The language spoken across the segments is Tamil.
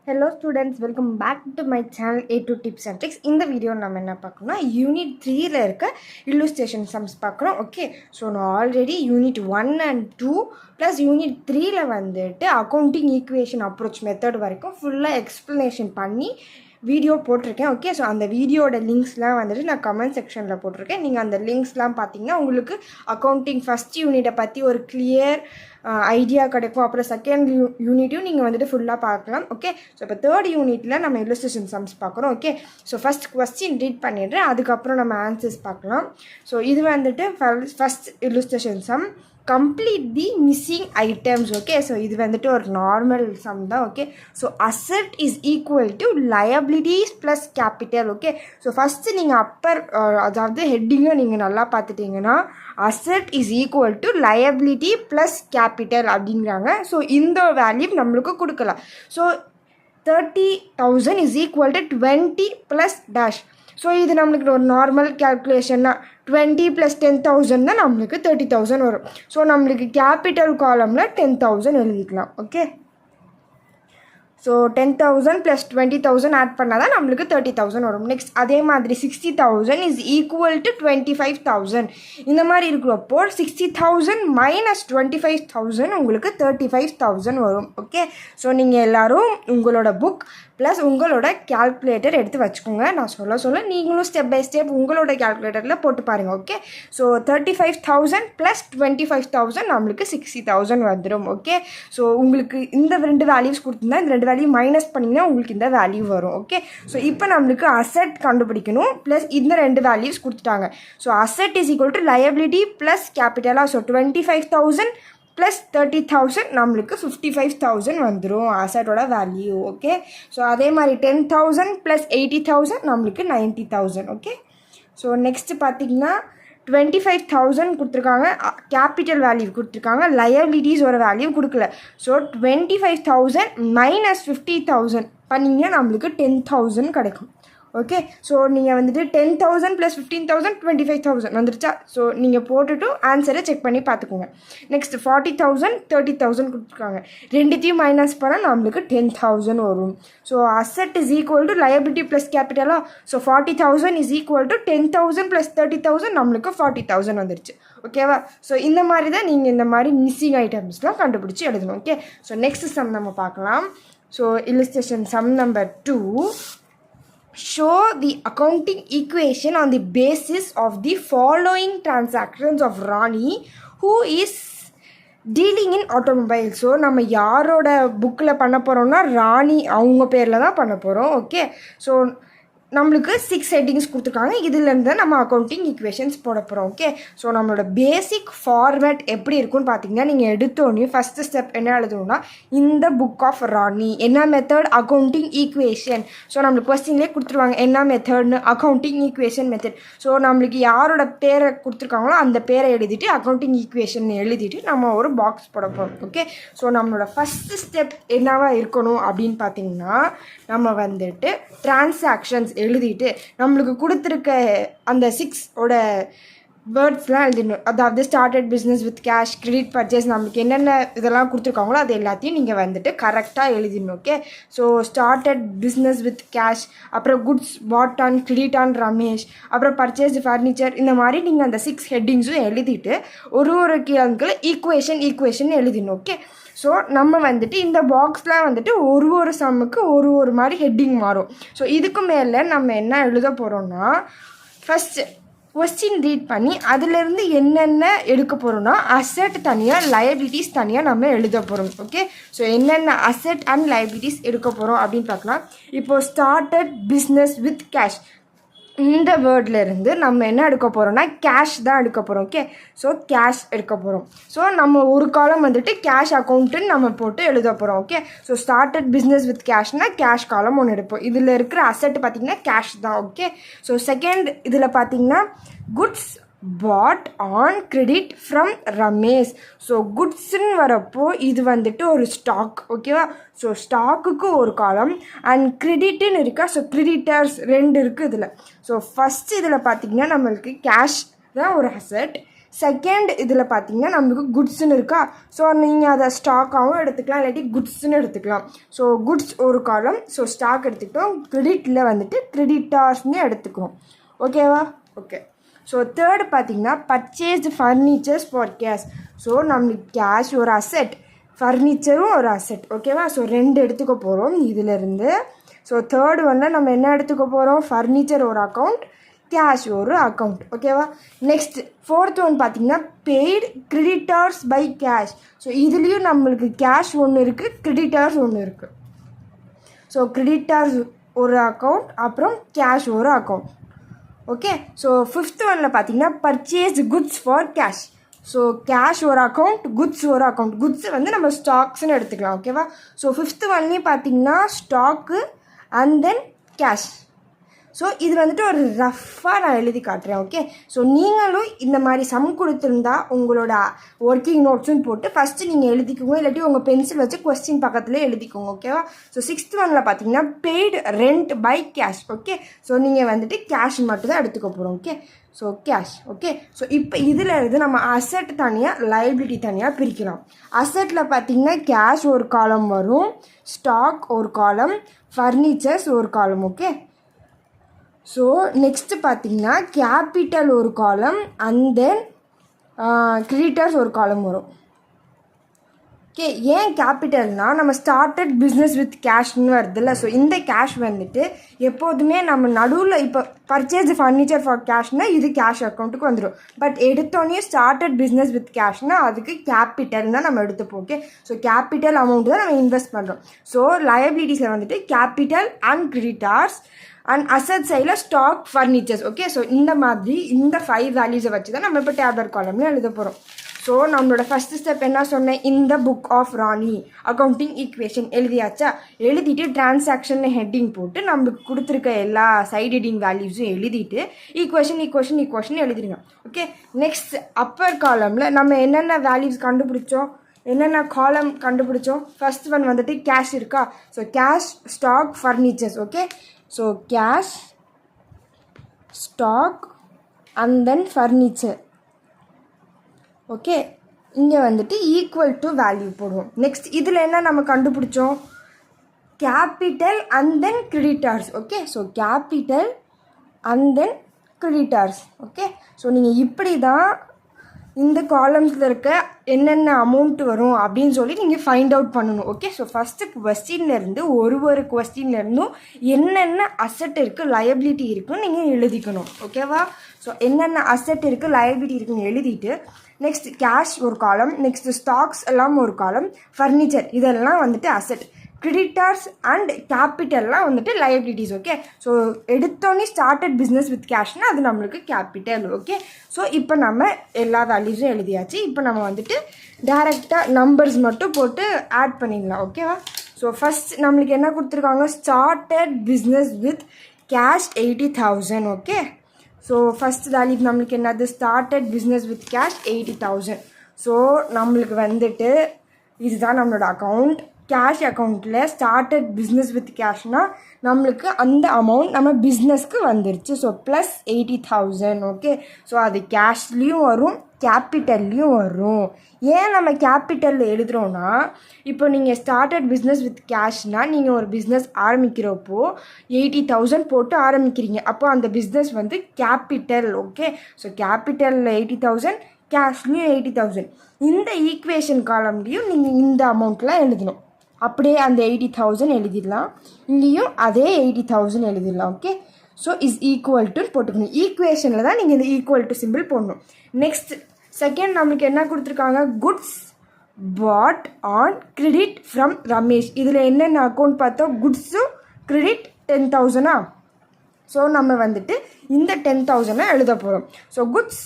Hello students, welcome back to my channel A2 Tips and Tricks. இந்த வீடியோ நம்ம என்ன பார்க்கணும்னா யூனிட் 3ல இருக்க இல்லுஸ்ட்ரேஷன் சம்ஸ் பார்க்குறோம். ஓகே, ஸோ நான் already unit 1 and 2 plus unit 3ல வந்துட்டு அக்கௌண்டிங் ஈக்குவேஷன் அப்ரோச் மெத்தட் வரைக்கும் ஃபுல்லாக எக்ஸ்ப்ளனேஷன் பண்ணி வீடியோ போட்டிருக்கேன். ஓகே, ஸோ அந்த வீடியோட லிங்க்ஸ்லாம் வந்துட்டு நான் கமெண்ட் செக்ஷனில் போட்டிருக்கேன். நீங்கள் அந்த லிங்க்ஸ்லாம் பார்த்தீங்கன்னா உங்களுக்கு அக்கௌண்டிங் ஃபஸ்ட் யூனிட்டை பற்றி ஒரு கிளியர் ஐடியா கிடைக்கும். அப்புறம் செகண்ட் யூனிட்டையும் நீங்கள் வந்துட்டு ஃபுல்லாக பார்க்கலாம். ஓகே, ஸோ இப்போ தேர்ட் யூனிட்டில் நம்ம இல்லுஸ்ட்ரேஷன் சம்ஸ் பார்க்குறோம். Okay, so first question read பண்ணிடுறேன், அதுக்கப்புறம் நம்ம ஆன்சர்ஸ் பார்க்கலாம். ஸோ இது வந்துட்டு first illustration sum, complete the missing items. Okay, so இது வந்துட்டு ஒரு நார்மல் சம் தான். Okay, so asset is equal to liabilities plus capital. Okay, so first நீங்கள் அப்பர் அதாவது ஹெட்டிங்கை நீங்கள் நல்லா பார்த்துட்டிங்கன்னா asset is equal to liability plus capital அப்படிங்கிறாங்க. ஸோ இந்த வேல்யூ நம்மளுக்கு கொடுக்கலாம். So 30,000 is equal to 20 plus dash. So இது நம்மளுக்கு ஒரு நார்மல் கேல்குலேஷன்னா 20 + 10,000 தான் நம்மளுக்கு 30,000 வரும். ஸோ நம்மளுக்கு கேபிட்டல் காலமில் 10,000 எழுதிக்கலாம். ஓகே, ஸோ 10,000 + 20,000 ஆட் பண்ணால் தான் நம்மளுக்கு 30,000 வரும். நெக்ஸ்ட் அதே மாதிரி 60,000 இஸ் ஈக்குவல் டு 25,000. இந்த மாதிரி இருக்கிறப்போ 60,000 - 25,000 உங்களுக்கு 35,000 வரும். ஓகே, ஸோ நீங்கள் எல்லோரும் உங்களோட புக் ப்ளஸ் உங்களோட கேல்குலேட்டர் எடுத்து வச்சுக்கோங்க. நான் சொல்ல நீங்களும் ஸ்டெப் பை ஸ்டெப் உங்களோட கேல்குலேட்டரில் போட்டு பாருங்கள். ஓகே, ஸோ 35,000 + 25,000 நம்மளுக்கு 60,000 வந்துடும். ஓகே, ஸோ உங்களுக்கு இந்த ரெண்டு வேல்யூஸ் கொடுத்துருந்தா இந்த ரெண்டு வேல்யூ மைனஸ் பண்ணிங்கன்னா உங்களுக்கு இந்த வேல்யூ வரும். ஓகே, ஸோ இப்போ நம்மளுக்கு அசெட் கண்டுபிடிக்கணும் ப்ளஸ் இந்த ரெண்டு வேல்யூஸ் கொடுத்துட்டாங்க. So asset is equal to liability plus கேபிட்டலாக. ஸோ 25,000 + 30,000 நம்மளுக்கு 55,000 வந்துடும் அசட்டோட வேல்யூ. ஓகே, ஸோ அதே மாதிரி 10,000 + 80,000 நம்மளுக்கு 90,000. ஓகே, ஸோ நெக்ஸ்ட்டு பார்த்திங்கன்னா 25,000 கொடுத்துருக்காங்க, கேபிட்டல் வேல்யூ கொடுத்துருக்காங்க, லயபிலிட்டிஸ் ஒரு வேல்யூ கொடுக்கல. ஸோ 25,000 - 50,000 பண்ணிங்கன்னா நம்மளுக்கு 10,000 கிடைக்கும். ஓகே, ஸோ நீங்கள் வந்துட்டு 10,000 + 15,000 25,000 வந்துருச்சா? ஸோ நீங்கள் போட்டுட்டு ஆன்சரை செக் பண்ணி பார்த்துக்கோங்க. நெக்ஸ்ட் 40,000 30,000 கொடுத்துருக்காங்க, ரெண்டுத்தையும் மைனஸ் பண்ணால் நம்மளுக்கு 10,000 வரும். So asset is equal to liability plus கேபிட்டலா. ஸோ 40,000 இஸ் ஈக்குவல் டு 10,000 + 30,000 நம்மளுக்கு 40,000 வந்துருச்சு. ஓகேவா? ஸோ இந்த மாதிரி தான் நீங்கள் இந்த மாதிரி மிஸ்ஸிங் ஐட்டம்ஸ்லாம் கண்டுபிடிச்சி எழுதணும். ஓகே, ஸோ நெக்ஸ்ட் சம் நம்ம பார்க்கலாம். So illustration sum number 2, show the accounting equation on the basis of the following transactions of Rani, who is dealing in automobile. So நம்ம யாரோட புக்கில் பண்ண போகிறோம்னா ராணி அவங்க பேரில் தான் பண்ண போகிறோம். ஓகே, ஸோ நம்மளுக்கு 6 ஹெட்டிங்ஸ் கொடுத்துருக்காங்க, இதுலேருந்து நம்ம அக்கௌண்டிங் ஈக்குவேஷன்ஸ் போட போகிறோம். ஓகே, ஸோ நம்மளோட பேசிக் ஃபார்மேட் எப்படி இருக்குன்னு பார்த்தீங்கன்னா நீங்கள் எடுத்தோடனே ஃபஸ்ட்டு ஸ்டெப் என்ன எழுதணும்னா இந்த புக் ஆஃப் ராணி என்ன மெத்தட் அக்கௌண்டிங் ஈக்குவேஷன். ஸோ நம்மளுக்கு கொஸ்டின்லேயே கொடுத்துருவாங்க என்ன மெத்தட்னு, அக்கௌண்டிங் ஈக்குவேஷன் மெத்தட். ஸோ நம்மளுக்கு யாரோட பேரை கொடுத்துருக்காங்களோ அந்த பேரை எழுதிட்டு அக்கௌண்டிங் ஈக்குவேஷன் எழுதிட்டு நம்ம ஒரு பாக்ஸ் போட போகிறோம். ஓகே, ஸோ நம்மளோட ஃபஸ்ட்டு ஸ்டெப் என்னவா இருக்கணும் அப்படின்னு பார்த்தீங்கன்னா நம்ம வந்துட்டு டிரான்சாக்ஷன்ஸ் எழுதிட்டு நம்மளுக்கு கொடுத்துருக்க அந்த 6ஓட வேர்ட்ஸ்லாம் எழுதிடணும். அதாவது started business with cash, credit purchase, நம்மளுக்கு என்னென்ன இதெல்லாம் கொடுத்துருக்காங்களோ அது எல்லாத்தையும் நீங்கள் வந்துட்டு கரெக்டாக எழுதிடணும். Okay, so started business with cash, அப்புறம் goods bought on credit on Ramesh, அப்புறம் பர்ச்சேஸ் ஃபர்னிச்சர், இந்த மாதிரி நீங்கள் அந்த 6 ஹெட்டிங்ஸும் எழுதிட்டு ஒரு கிழங்குல ஈக்குவேஷன் எழுதிடணும். ஓகே, ஸோ நம்ம வந்துட்டு இந்த பாக்ஸில் வந்துட்டு ஒரு சம்முக்கு ஒரு மாதிரி ஹெட்டிங் மாறும். ஸோ இதுக்கு மேலே நம்ம என்ன எழுத போகிறோம்னா ஃபஸ்ட்டு கொஸ்டின் ரீட் பண்ணி அதிலேருந்து என்னென்ன எடுக்க போகிறோம்னா அசெட் தனியாக லயபிலிட்டிஸ் தனியாக நம்ம எழுத போகிறோம். ஓகே, ஸோ என்னென்ன அசெட் அண்ட் லயபிலிட்டிஸ் எடுக்க போகிறோம் அப்படின்னு பார்க்கலாம். இப்போது ஸ்டார்டட் பிஸ்னஸ் வித் கேஷ் இந்த வேர்ட்லேருந்து நம்ம என்ன எடுக்க போகிறோம்னா கேஷ் தான் எடுக்க போகிறோம். ஓகே, ஸோ கேஷ் எடுக்க போகிறோம். ஸோ நம்ம ஒரு காலம் வந்துட்டு கேஷ் அக்கௌண்ட்டுன்னு நம்ம போட்டு எழுத போகிறோம். Okay, so started business with கேஷ்னால் கேஷ் காலம் ஒன்று எடுப்போம். இதில் இருக்கிற அசெட் பார்த்திங்கன்னா கேஷ் தான். ஓகே, ஸோ செகண்ட் இதில் பார்த்திங்கன்னா goods bought on credit from Ramesh. So குட்ஸ்ன்னு வரப்போ இது வந்துட்டு ஒரு ஸ்டாக். ஓகேவா? ஸோ ஸ்டாக்குக்கு ஒரு காலம் அண்ட் கிரெடிட்டுன்னு இருக்கா. ஸோ கிரெடிட்டர்ஸ் 2 இருக்குது இதில். ஸோ ஃபஸ்ட்டு இதில் பார்த்திங்கன்னா நம்மளுக்கு கேஷ் தான் ஒரு அசெட், செகண்ட் இதில் பார்த்தீங்கன்னா நம்மளுக்கு குட்ஸ்ன்னு இருக்கா. ஸோ நீங்கள் அதை ஸ்டாக்காகவும் எடுத்துக்கலாம், இல்லாட்டி குட்ஸ்ன்னு எடுத்துக்கலாம். ஸோ குட்ஸ் ஒரு காலம், ஸோ ஸ்டாக் எடுத்துக்கிட்டோம். கிரெடிட்டில் வந்துட்டு கிரெடிட்டார்ஸ்னு எடுத்துக்கிறோம். ஓகேவா? ஓகே. ஸோ தேர்டு பார்த்தீங்கன்னா purchased furnitures for cash. So நம்மளுக்கு கேஷ் ஒரு அசெட், ஃபர்னிச்சரும் ஒரு அசெட். ஓகேவா? ஸோ 2 எடுத்துக்க போகிறோம் இதிலேருந்து. ஸோ தேர்டு ஒன்றில் நம்ம என்ன எடுத்துக்க போகிறோம்? ஃபர்னிச்சர் ஒரு அக்கௌண்ட், கேஷ் ஒரு அக்கௌண்ட். ஓகேவா? நெக்ஸ்ட் ஃபோர்த் ஒன் பார்த்தீங்கன்னா paid creditors by cash. So இதுலேயும் நம்மளுக்கு கேஷ் ஒன்று இருக்குது, கிரெடிட்டர்ஸ் ஒன்று இருக்குது. ஸோ கிரெடிட்டர்ஸ் ஒரு அக்கௌண்ட், அப்புறம் கேஷ் ஒரு அக்கௌண்ட். ஓகே. ஸோ ஃபிஃப்த் ஒன்னில் பார்த்தீங்கன்னா purchase goods for cash. So cash ஒரு அக்கௌண்ட், குட்ஸ் ஒரு அக்கௌண்ட். குட்ஸ் வந்து நம்ம ஸ்டாக்ஸ்ன்னு எடுத்துக்கலாம். ஓகேவா? ஸோ ஃபிஃப்த் ஒன்லேயும் பார்த்தீங்கன்னா stock and then cash. So இது வந்துட்டு ஒரு ரஃப்பாக நான் எழுதி காட்டுறேன். ஓகே. ஸோ நீங்களும் இந்த மாதிரி சம் கொடுத்துருந்தா உங்களோட ஒர்க்கிங் நோட்ஸுன்னு போட்டு ஃபஸ்ட்டு நீங்கள் எழுதிக்கோங்க, இல்லாட்டி உங்கள் பென்சில் வச்சு கொஸ்டின் பக்கத்துலேயே எழுதிக்கோங்க. ஓகேவா? ஸோ சிக்ஸ்த் ஒன்னில் பார்த்தீங்கன்னா paid rent by cash. Okay. So நீங்கள் வந்துட்டு கேஷ் மட்டும் தான் எடுத்துக்க போகிறோம். Okay. So cash. Okay. So இப்போ இதில் இருந்து நம்ம அசெட் தனியாக, லைபிலிட்டி தனியாக பிரிக்கலாம். அசெட்டில் பார்த்தீங்கன்னா கேஷ் ஒரு காலம் வரும், ஸ்டாக் ஒரு காலம், ஃபர்னிச்சர்ஸ் ஒரு காலம். ஓகே. ஸோ நெக்ஸ்ட்டு பார்த்தீங்கன்னா கேபிட்டல் ஒரு காலம் அண்ட் தென் கிரெடிட்டர்ஸ் ஒரு காலம் வரும். ஓகே. ஏன் கேபிட்டல்னால் நம்ம ஸ்டார்டட் பிஸ்னஸ் வித் கேஷ்னு வருதுல்ல. ஸோ இந்த கேஷ் வந்துட்டு எப்போதுமே நம்ம நடுவில் இப்போ பர்ச்சேஸ் ஃபர்னிச்சர் ஃபார் கேஷ்னால் இது கேஷ் அக்கௌண்ட்டுக்கு வந்துடும். பட் எடுத்தோடனே ஸ்டார்டட் பிஸ்னஸ் வித் கேஷ்னால் அதுக்கு கேபிட்டல் தான் நம்ம எடுத்துப்போம். ஓகே. ஸோ கேபிட்டல் அமௌண்ட் தான் நம்ம இன்வெஸ்ட் பண்ணுறோம். ஸோ லயபிலிட்டிஸில் வந்துட்டு capital and creditors and asset சைடில் ஸ்டாக், ஃபர்னிச்சர்ஸ். ஓகே. ஸோ இந்த மாதிரி இந்த 5 வேல்யூஸை வச்சு தான் நம்ம இப்போ டேப்லெட் காலம்னு எழுத போகிறோம். ஸோ நம்மளோட ஃபஸ்ட்டு ஸ்டெப் என்ன சொன்னேன்? இந்த book of Rani accounting equation எழுதியாச்சா? எழுதிட்டு டிரான்சாக்ஷன் ஹெட்டிங் போட்டு நம்மளுக்கு கொடுத்துருக்க எல்லா சைட் ஹெட்டிங் வேல்யூஸும் எழுதிட்டு ஈக்குவேஷன் எழுதிடுங்க. ஓகே. நெக்ஸ்ட் அப்பர் காலமில் நம்ம என்னென்ன வேல்யூஸ் கண்டுபிடிச்சோம், என்னென்ன காலம் கண்டுபிடிச்சோம்? ஃபர்ஸ்ட் ஒன் வந்துட்டு கேஷ் இருக்கா. So cash, stock, furnitures. Okay. So cash, stock and then furniture. Okay. இங்கே வந்துட்டு ஈக்குவல் டு வேல்யூ போடுவோம். நெக்ஸ்ட் இதில் என்ன நம்ம கண்டுபிடிச்சோம்? Capital and then creditors. Okay. So capital and then creditors. Okay. So நீங்கள் இப்படி தான் இந்த காலம்ஸில் இருக்க என்னென்ன அமௌண்ட் வரும் அப்படின்னு சொல்லி நீங்கள் ஃபைண்ட் அவுட் பண்ணணும். ஓகே. ஸோ ஃபஸ்ட்டு கொஸ்டின்லேருந்து ஒரு கொஸ்டின்லேருந்தும் என்னென்ன அசெட் இருக்குது, லயபிலிட்டி இருக்குன்னு நீங்கள் எழுதிக்கணும். ஓகேவா? ஸோ என்னென்ன அசெட் இருக்குது, லயபிலிட்டி இருக்குன்னு எழுதிட்டு நெக்ஸ்ட் கேஷ் ஒரு காலம், நெக்ஸ்ட் ஸ்டாக்ஸ் எல்லாம் ஒரு காலம், ஃபர்னிச்சர் இதெல்லாம் வந்துட்டு அசெட், கிரெடிட்டார்ஸ் அண்ட் கேபிட்டல்லாம் வந்துட்டு லயபிலிட்டிஸ். ஓகே. ஸோ எடுத்தோன்னே ஸ்டார்டட் பிஸ்னஸ் வித் கேஷ்னால் அது நம்மளுக்கு கேபிட்டல். ஓகே. ஸோ இப்போ நம்ம எல்லா வேல்யூஸும் எழுதியாச்சு. இப்போ நம்ம வந்துட்டு டைரெக்டாக நம்பர்ஸ் மட்டும் போட்டு ஆட் பண்ணிடலாம். ஓகேவா? ஸோ ஃபஸ்ட் நம்மளுக்கு என்ன கொடுத்துருக்காங்க? Started business with cash 80,000. Okay. So first value நம்மளுக்கு என்னது? Started business with cash 80,000. So நம்மளுக்கு வந்துட்டு இதுதான் நம்மளோட அக்கௌண்ட். கேஷ் அக்கௌண்ட்டில் ஸ்டார்டட் பிஸ்னஸ் வித் கேஷ்னால் நம்மளுக்கு அந்த அமௌண்ட் நம்ம பிஸ்னஸ்க்கு வந்துருச்சு. So plus 80,000. ஓகே. ஸோ அது கேஷ்லேயும் வரும், கேபிட்டல்லையும் வரும். ஏன் நம்ம கேபிட்டலில் எழுதுகிறோன்னா, இப்போ நீங்கள் ஸ்டார்டட் பிஸ்னஸ் வித் கேஷ்னால் நீங்கள் ஒரு பிஸ்னஸ் ஆரம்பிக்கிறப்போ 80,000 போட்டு ஆரம்பிக்கிறீங்க. அப்போ அந்த பிஸ்னஸ் வந்து கேபிட்டல். ஓகே. ஸோ கேபிட்டலில் 80,000, கேஷ்லேயும் 80,000. இந்த ஈக்குவேஷன் காலம்லேயும் நீங்கள் இந்த அமௌண்ட்லாம் எழுதணும். அப்படியே அந்த 80,000 எழுதிடலாம், இங்கேயும் அதே 80,000 எழுதிடலாம். Okay. So is equal to போட்டுக்கணும். ஈக்குவேஷனில் தான் நீங்கள் இந்த ஈக்குவல் டு சிம்பிள் போடணும். நெக்ஸ்ட் செகண்ட் நம்மளுக்கு என்ன கொடுத்துருக்காங்க? Goods bought on credit from Ramesh. இதில் என்னென்ன அக்கௌண்ட் பார்த்தோம்? குட்ஸும் கிரெடிட் 10,000. ஸோ நம்ம வந்துட்டு இந்த 10,000 எழுத போகிறோம். So goods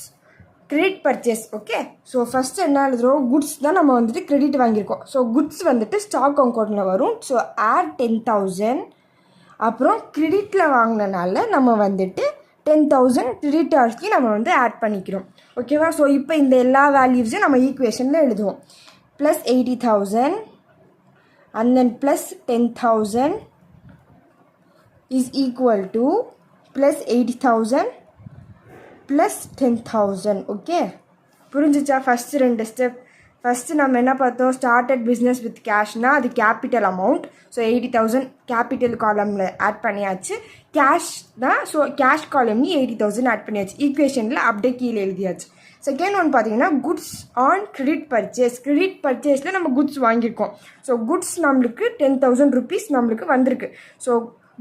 credit purchase. Okay. So first என்ன எழுதுகிறோம்? குட்ஸ் தான் நம்ம வந்துட்டு கிரெடிட் வாங்கியிருக்கோம். ஸோ குட்ஸ் வந்துட்டு ஸ்டாக் அக்கௌண்ட்டில் வரும். So add 10,000. அப்புறம் கிரெடிட்டில் வாங்கினனால நம்ம வந்துட்டு 10,000 கிரெடிட்டார்ஸ்க்கு நம்ம வந்து ஆட் பண்ணிக்கிறோம். ஓகேவா? ஸோ இப்போ இந்த எல்லா வேல்யூஸையும் நம்ம ஈக்குவேஷனில் எழுதுவோம். Plus 80,000 and then plus 10,000 is equal to plus 80,000 plus 10,000. Okay. புரிஞ்சிச்சா? First 2 step. ஃபஸ்ட்டு நம்ம என்ன பார்த்தோம், ஸ்டார்டட் பிஸ்னஸ் வித் கேஷ்னால் அது கேபிட்டல் அமௌண்ட். ஸோ 80,000 கேபிட்டல் காலமில் ஆட் பண்ணியாச்சு. கேஷ் தான், ஸோ கேஷ் காலம்லேயும் 80,000 ஆட் பண்ணியாச்சு. ஈக்குவேஷனில் அப்படியே கீழே எழுதியாச்சு. செகண்ட் ஒன் பார்த்தீங்கன்னா goods on credit purchase. Credit பர்ச்சேஸில் நம்ம குட்ஸ் வாங்கியிருக்கோம். ஸோ குட்ஸ் நம்மளுக்கு 10,000 rupees நம்மளுக்கு வந்திருக்கு. ஸோ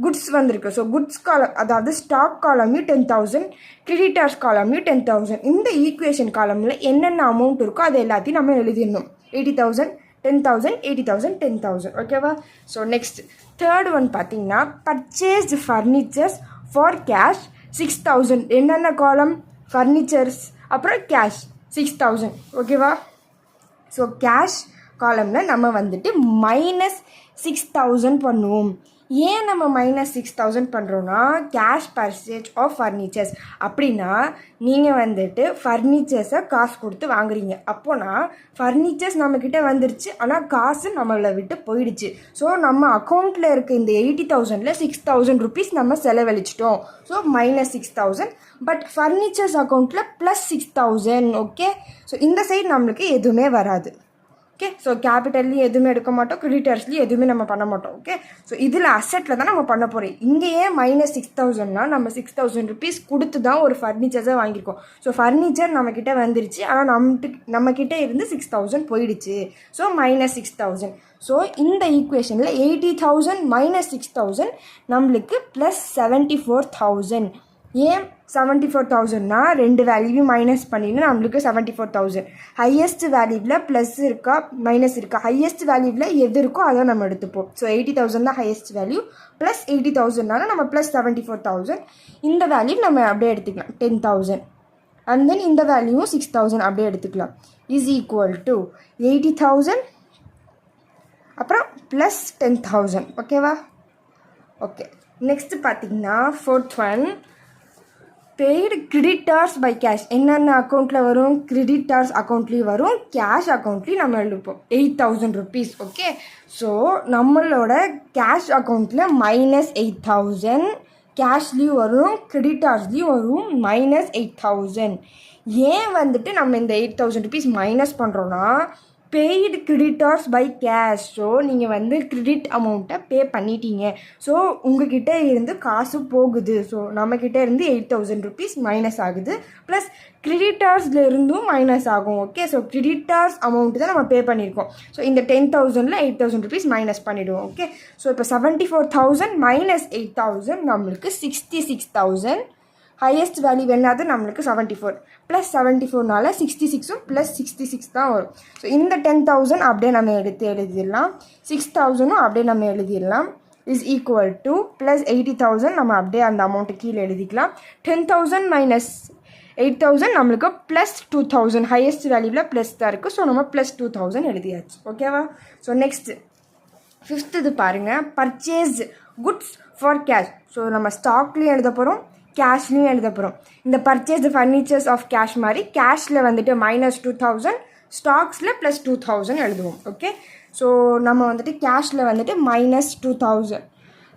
குட்ஸ் வந்திருக்கு. ஸோ குட்ஸ் காலம், அதாவது ஸ்டாக் காலம்லையும் 10,000, கிரெடிட்டர்ஸ் காலம்லையும் 10,000. இந்த ஈக்குவேஷன் காலமில் என்னென்ன அமௌண்ட் இருக்கோ அது எல்லாத்தையும் நம்ம எழுதிடணும். 80,000, 10,000, 80,000, 10,000. ஓகேவா? ஸோ நெக்ஸ்ட் தேர்ட் ஒன் பார்த்தீங்கன்னா பர்ச்சேஸ்டு ஃபர்னிச்சர்ஸ் ஃபார் கேஷ் 6,000. என்னென்ன காலம்? ஃபர்னிச்சர்ஸ், அப்புறம் கேஷ் 6,000. ஓகேவா? ஸோ கேஷ் காலமில் நம்ம வந்துட்டு -6,000 பண்ணுவோம். ஏன் நம்ம -6,000 பண்ணுறோன்னா, கேஷ் பர்ச்சேஸ் ஆஃப் ஃபர்னிச்சர்ஸ் அப்படின்னா நீங்கள் வந்துட்டு ஃபர்னிச்சர்ஸை காசு கொடுத்து வாங்குறீங்க. அப்போனா ஃபர்னிச்சர்ஸ் நம்மக்கிட்ட வந்துருச்சு, ஆனால் காசு நம்மளை விட்டு போயிடுச்சு. ஸோ நம்ம அக்கௌண்ட்டில் இருக்க இந்த 80,000ல் 6,000 rupees நம்ம செலவழிச்சிட்டோம். ஸோ -6,000. பட் ஃபர்னிச்சர்ஸ் அக்கௌண்ட்டில் +6,000. ஓகே, ஸோ இந்த சைடு நம்மளுக்கு எதுவுமே வராது. ஓகே, ஸோ கேபிட்டல்லையும் எதுவுமே எடுக்க மாட்டோம், கிரெடிட்டர்ஸ்லையும் எதுவுமே நம்ம பண்ண மாட்டோம். ஓகே, ஸோ இதில் அசெட்டில் தான் நம்ம பண்ண போகிறோம். இங்கேயே -6,000னா நம்ம 6,000 rupees கொடுத்து தான் ஒரு ஃபர்னிச்சர்ஸை வாங்கியிருக்கோம். ஸோ ஃபர்னிச்சர் நம்மக்கிட்ட வந்துருச்சு, ஆனால் நம்மக்கிட்ட இருந்து 6,000 போயிடுச்சு. ஸோ -6,000. ஸோ இந்த ஈக்குவேஷனில் 80,000 -6,000 நம்மளுக்கு +74,000. ஏன் 74,000னா 2 வேல்யூவையும் மைனஸ் பண்ணினா நம்மளுக்கு 74,000. ஹையஸ்ட் வேல்யூவில் ப்ளஸ் இருக்கா மைனஸ் இருக்கா? ஹையஸ்ட் வேல்யூவில் எது இருக்கோ அதை நம்ம எடுத்துப்போம். ஸோ 80,000 தான் ஹையஸ்ட் வேல்யூ, ப்ளஸ் 80,000னால நம்ம +74,000. இந்த வேல்யூ நம்ம அப்படியே எடுத்துக்கலாம் 10,000. அண்ட் தென் இந்த வேல்யூவும் 6,000 அப்படியே எடுத்துக்கலாம். இஸ் ஈக்குவல் டு 80,000 அப்புறம் +10,000. ஓகேவா? ஓகே, நெக்ஸ்ட்டு பார்த்தீங்கன்னா fourth one paid creditors by cash. என்னென்ன அக்கௌண்ட்டில் வரும்? கிரெடிட்டர்ஸ் அக்கௌண்ட்லேயும் வரும், கேஷ் அக்கௌண்ட்லேயும் நம்ம எழுப்போம் 8,000 rupees. ஓகே, ஸோ நம்மளோட கேஷ் அக்கௌண்ட்டில் -8,000, கேஷ்லேயும் வரும், கிரெடிட்டர்ஸ்லேயும் வரும் -8,000. ஏன் வந்துட்டு நம்ம இந்த 8,000 rupees மைனஸ் பண்ணுறோன்னா, paid creditors by cash. So நீங்கள் வந்து கிரெடிட் அமௌண்ட்டை பே பண்ணிட்டீங்க, ஸோ உங்ககிட்ட இருந்து காசு போகுது. ஸோ நம்மக்கிட்ட இருந்து 8,000 rupees மைனஸ் ஆகுது, ப்ளஸ் கிரெடிட்டர்ஸில் இருந்தும் மைனஸ் ஆகும். ஓகே, ஸோ கிரெடிட்டர்ஸ் அமௌண்ட்டு தான் நம்ம பே பண்ணியிருக்கோம். ஸோ இந்த 10,000ல் 8,000 rupees மைனஸ் பண்ணிவிடுவோம். ஓகே, ஸோ இப்போ 74,000 -8,000 நம்மளுக்கு 66,000. ஹையஸ்ட் வேல்யூ என்னது? நம்மளுக்கு 74. +74னால 66ம் +66 தான் வரும். ஸோ இந்த 10,000 அப்படியே நம்ம எழுதிடலாம், 6,000ம் அப்படியே நம்ம எழுதிடலாம். இஸ் ஈக்குவல் டு +80,000 நம்ம அப்படியே அந்த அமௌண்ட்டு கீழே எழுதிக்கலாம். 10,000 -8,000 நம்மளுக்கு +2,000. ஹையஸ்ட் வேல்யூவில் ப்ளஸ் தான் இருக்குது, ஸோ நம்ம +2,000 எழுதியாச்சு. ஓகேவா? ஸோ நெக்ஸ்ட்டு ஃபிஃப்த்து இது பாருங்கள், purchase goods for cash. So நம்ம ஸ்டாக்லேயும் எழுத போகிறோம், கேஷ்லேயும் எழுத போகிறோம். இந்த பர்ச்சேஸ்டு ஃபர்னிச்சர்ஸ் ஆஃப் கேஷ் மாதிரி கேஷில் வந்துட்டு -2,000, ஸ்டாக்ஸில் +2,000 எழுதுவோம். ஓகே, ஸோ நம்ம வந்துட்டு கேஷில் வந்துட்டு -2,000,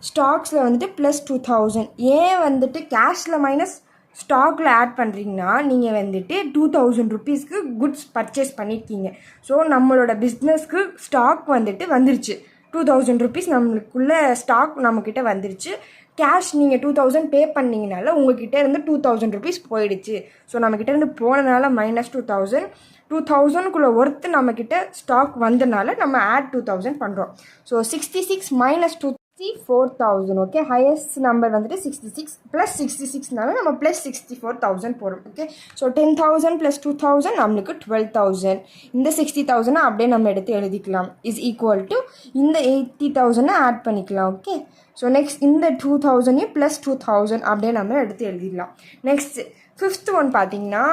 ஸ்டாக்ஸில் வந்துட்டு +2,000. ஏன் வந்துட்டு கேஷில் மைனஸ் ஸ்டாக்கில் ஆட் பண்ணுறீங்கன்னா, நீங்கள் வந்துட்டு 2,000 rupeesக்கு குட்ஸ் பர்ச்சேஸ் பண்ணியிருக்கீங்க. ஸோ நம்மளோட பிஸ்னஸ்க்கு ஸ்டாக் வந்துட்டு வந்துருச்சு, 2,000 rupees நம்மளுக்குள்ள ஸ்டாக் நம்மக்கிட்ட வந்துருச்சு. கேஷ் நீங்கள் 2,000 பே பண்ணிங்கனால உங்கள்கிட்ட இருந்து 2,000 rupees போயிடுச்சு. ஸோ நம்மக்கிட்ட இருந்து போனதுனால -2,000, 2,000க்குள்ளே ஒர்த்து நம்மக்கிட்ட ஸ்டாக் வந்தனால நம்ம ஆட் 2,000 பண்ணுறோம். ஸோ 66 -2,64,000. ஓகே, ஹையஸ்ட் நம்பர் வந்துட்டு 66, +66னால நம்ம +64,000 போகிறோம். ஓகே, ஸோ 10,000 + 2,000 நம்மளுக்கு 12,000. இந்த 60,000 அப்படியே நம்ம எடுத்து எழுதிக்கலாம். இஸ் ஈக்குவல் டு இந்த 80,000 ஆட் பண்ணிக்கலாம். ஓகே, ஸோ நெக்ஸ்ட் இந்த 2,000 +2,000 அப்படியே நம்ம எடுத்து எழுதிடலாம். நெக்ஸ்ட் ஃபிஃப்த் ஒன் பார்த்தீங்கன்னா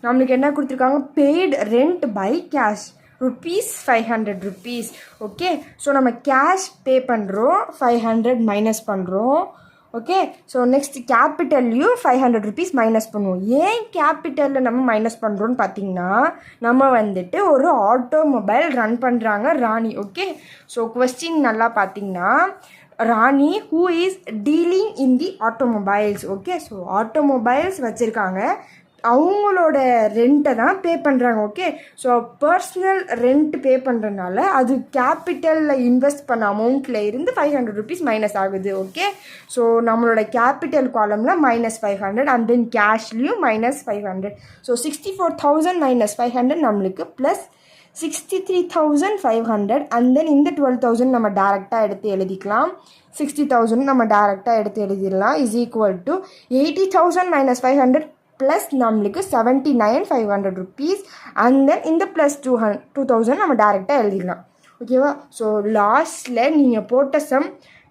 நம்மளுக்கு என்ன கொடுத்துருக்காங்க? Paid rent by cash ₹500 rupees. Okay, so நம்ம கேஷ் பே பண்ணுறோம், 500 மைனஸ் பண்ணுறோம். ஓகே, ஸோ நெக்ஸ்ட் கேபிட்டல்லையும் 500 rupees மைனஸ் பண்ணுவோம். ஏன் கேபிட்டலில் நம்ம மைனஸ் பண்ணுறோன்னு பார்த்தீங்கன்னா, நம்ம வந்துட்டு ஒரு ஆட்டோமொபைல் ரன் பண்ணுறாங்க ராணி. ஓகே, ஸோ கொஸ்டின் நல்லா பார்த்தீங்கன்னா, Rani who is dealing in the automobiles. Okay, so automobiles வச்சுருக்காங்க, அவங்களோட ரெண்ட்டை தான் பே பண்ணுறாங்க. Okay, so personal rent pay பண்ணுறதுனால அது கேபிட்டலில் இன்வெஸ்ட் பண்ண அமௌண்ட்டில் இருந்து 500 rupees மைனஸ் ஆகுது. ஓகே, ஸோ நம்மளோட கேபிட்டல் காலமில் -500 அண்ட் தென் கேஷ்லேயும் -500. ஸோ 64,000 - 500 நம்மளுக்கு ப்ளஸ் 63,500 அண்ட் தென் இந்த 12,000 நம்ம டேரெக்டாக எடுத்து எழுதிக்கலாம். 60,000 நம்ம டேரெக்டாக எடுத்து எழுதிடலாம் இஸ் ஈக்குவல் டு 80,000 - 500 ப்ளஸ் நம்மளுக்கு 79,500 rupees அண்ட் தென் இந்த ப்ளஸ் 2,000 நம்ம டேரெக்டாக எழுதிடலாம். ஓகேவா? ஸோ லாஸ்ட்டில் நீங்கள் போட்ட சம்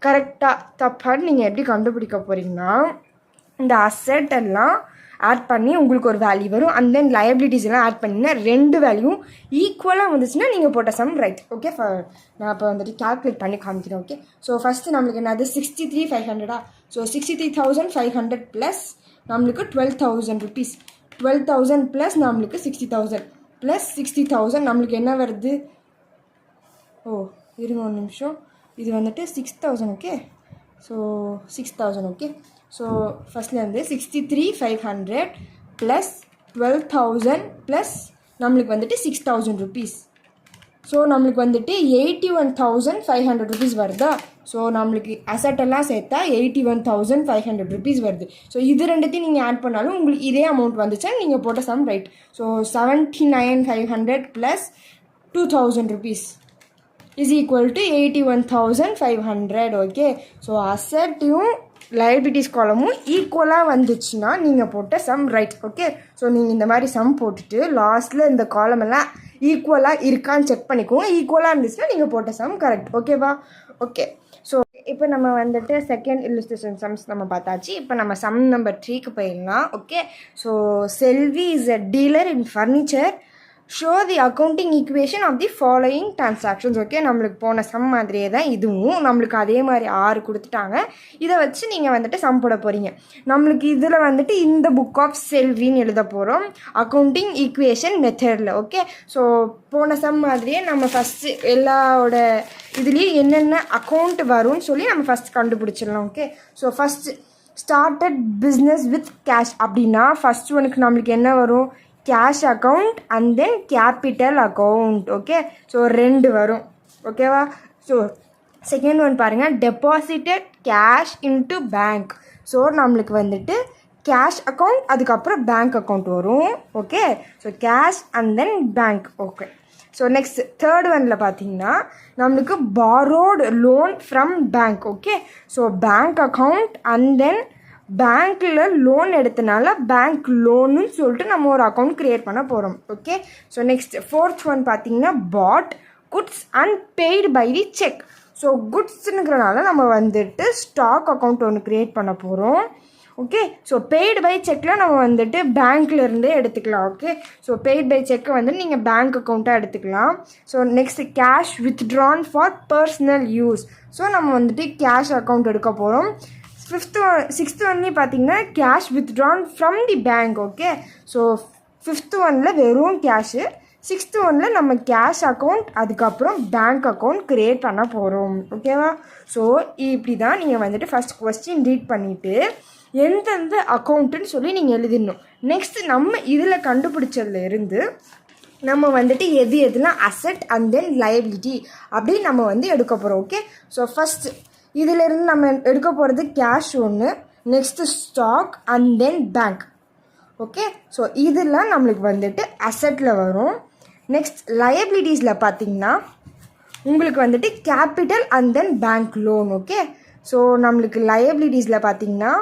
கரெக்டாக தப்பான்னு நீங்கள் எப்படி கண்டுபிடிக்க போகிறீங்கன்னா, இந்த அசெட் எல்லாம் ஆட் பண்ணி உங்களுக்கு ஒரு வேல்யூ வரும் அண்ட் தென் லயபிலிட்டிஸ் எல்லாம் ஆட் பண்ணிங்கன்னா 2 வேல்யூவும் ஈக்குவலாக வந்துச்சுன்னா நீங்கள் போட்ட சம் ரைட். ஓகே, நான் இப்போ வந்துட்டு கால்குலேட் பண்ணி காமிக்கிறேன். ஓகே, ஸோ ஃபஸ்ட்டு நம்மளுக்கு என்னது 63,500. ஸோ 63,500 ப்ளஸ் நம்மளுக்கு 12,000 rupees. 12,000 ப்ளஸ் நம்மளுக்கு 60,000 ப்ளஸ் 60,000 நம்மளுக்கு என்ன வருது? இருங்க ஒரு நிமிஷம். இது வந்துட்டு 6,000. Okay, so 6,000. ஓகே, ஸோ ஃபஸ்ட்லேருந்து 63,500 ப்ளஸ் 12,000 ப்ளஸ் நம்மளுக்கு வந்துட்டு 6,000 rupees. ஸோ நம்மளுக்கு வந்துட்டு 81,500 rupees வருதா? ஸோ நம்மளுக்கு அசட்டெல்லாம் சேர்த்தா 81,500 rupees வருது. ஸோ இது ரெண்டுத்தையும் நீங்கள் ஆட் பண்ணாலும் உங்களுக்கு இதே அமௌண்ட் வந்துச்சா நீங்கள் போட்ட sum right. So 79,500 plus 2,000 rupees is equal to 81,500. Okay, so அசட்டையும் லைபிலிட்டிஸ் காலமும் ஈக்குவலாக வந்துச்சுன்னா நீங்கள் போட்ட சம் ரைட். ஓகே, ஸோ நீங்கள் இந்த மாதிரி சம் போட்டுட்டு லாஸ்ட்டில் இந்த காலமெல்லாம் ஈக்குவலாக இருக்கான்னு செக் பண்ணிக்கோங்க. ஈக்குவலாக இருந்துச்சுன்னா நீங்கள் போட்ட சம் கரெக்ட். ஓகேவா? ஓகே, ஸோ இப்போ நம்ம வந்துட்டு செகண்ட் இல்லுஸ்ட்ரேஷன் சம்ஸ் நம்ம பார்த்தாச்சு. இப்போ நம்ம சம் நம்பர் 3க்கு போயிடலாம். Okay, so Selvi is a dealer in furniture. Show the accounting equation of the following transactions. Okay, நம்மளுக்கு போன சம் மாதிரியே தான் இதுவும். நம்மளுக்கு அதே மாதிரி 6 கொடுத்துட்டாங்க. இதை வச்சு நீங்கள் வந்துட்டு சம் போட போகிறீங்க. நம்மளுக்கு இதில் வந்துட்டு இந்த புக் ஆஃப் செல்வின்னு எழுத போகிறோம் அக்கௌண்டிங் ஈக்குவேஷன் மெத்தடில். ஓகே, ஸோ போன சம் மாதிரியே நம்ம ஃபஸ்ட்டு எல்லாரோட இதுலேயும் என்னென்ன அக்கௌண்ட் வரும்னு சொல்லி நம்ம ஃபஸ்ட் கண்டுபிடிச்சிடலாம். Okay, so first started business with cash அப்படின்னா ஃபஸ்ட் ஒனுக்கு நம்மளுக்கு என்ன வரும்? Cash account and then capital account. Okay, so 2 வரும். ஓகேவா? ஸோ செகண்ட் ஒன் பாருங்கள், deposited cash into bank. So நம்மளுக்கு வந்துட்டு கேஷ் அக்கௌண்ட் அதுக்கப்புறம் பேங்க் அக்கௌண்ட் வரும். Okay, so cash and then bank. Okay, so next third ஒனில் பார்த்தீங்கன்னா நம்மளுக்கு borrowed loan from bank. Okay, so bank account and then பேங்க்கில் லோன் எடுத்தனால பேங்க் லோனுன்னு சொல்லிட்டு நம்ம ஒரு அக்கௌண்ட் க்ரியேட் பண்ண போகிறோம். Okay, so next fourth one பார்த்தீங்கன்னா bought goods and paid by the cheque. So குட்ஸுங்கிறனால நம்ம வந்துட்டு ஸ்டாக் அக்கௌண்ட் ஒன்று க்ரியேட் பண்ண போகிறோம். ஓகே, ஸோ பெய்டு பை செக்கில் நம்ம வந்துட்டு பேங்க்லேருந்தே எடுத்துக்கலாம். ஓகே, ஸோ பெய்டு பை செக்கை வந்து நீங்கள் பேங்க் அக்கௌண்ட்டாக எடுத்துக்கலாம். So next cash withdrawn for personal use. So நம்ம வந்துட்டு கேஷ் அக்கௌண்ட் எடுக்க போகிறோம். சிக்ஸ்த் ஒன்லேயும் பார்த்தீங்கன்னா cash withdrawn from the bank. Okay, so fifth ஒனில் வெறும் கேஷு, சிக்ஸ்த் ஒனில் நம்ம கேஷ் அக்கௌண்ட் அதுக்கப்புறம் பேங்க் அக்கௌண்ட் க்ரியேட் பண்ண போகிறோம். ஓகேவா? ஸோ இப்படி தான் நீங்கள் வந்துட்டு ஃபஸ்ட் கொஸ்டின் ரீட் பண்ணிவிட்டு எந்தெந்த அக்கௌண்ட்டுன்னு சொல்லி நீங்கள் எழுதிடணும். நெக்ஸ்ட் நம்ம இதில் கண்டுபிடிச்சதுலேருந்து நம்ம வந்துட்டு எதுலாம் அசெட் அண்ட் தென் லயபிலிட்டி அப்படி நம்ம வந்து எடுக்க போகிறோம். ஓகே, ஸோ ஃபஸ்ட்டு இதிலேருந்து நம்ம எடுக்க போகிறது கேஷ் ஒன்று, next stock and then bank. Okay, so இதெல்லாம் நம்மளுக்கு வந்துட்டு அசெட்டில் வரும். நெக்ஸ்ட் லயபிலிட்டிஸில் பார்த்தீங்கன்னா உங்களுக்கு வந்துட்டு capital and then bank loan. Okay, so நம்மளுக்கு லயபிலிட்டிஸில் பார்த்தீங்கன்னா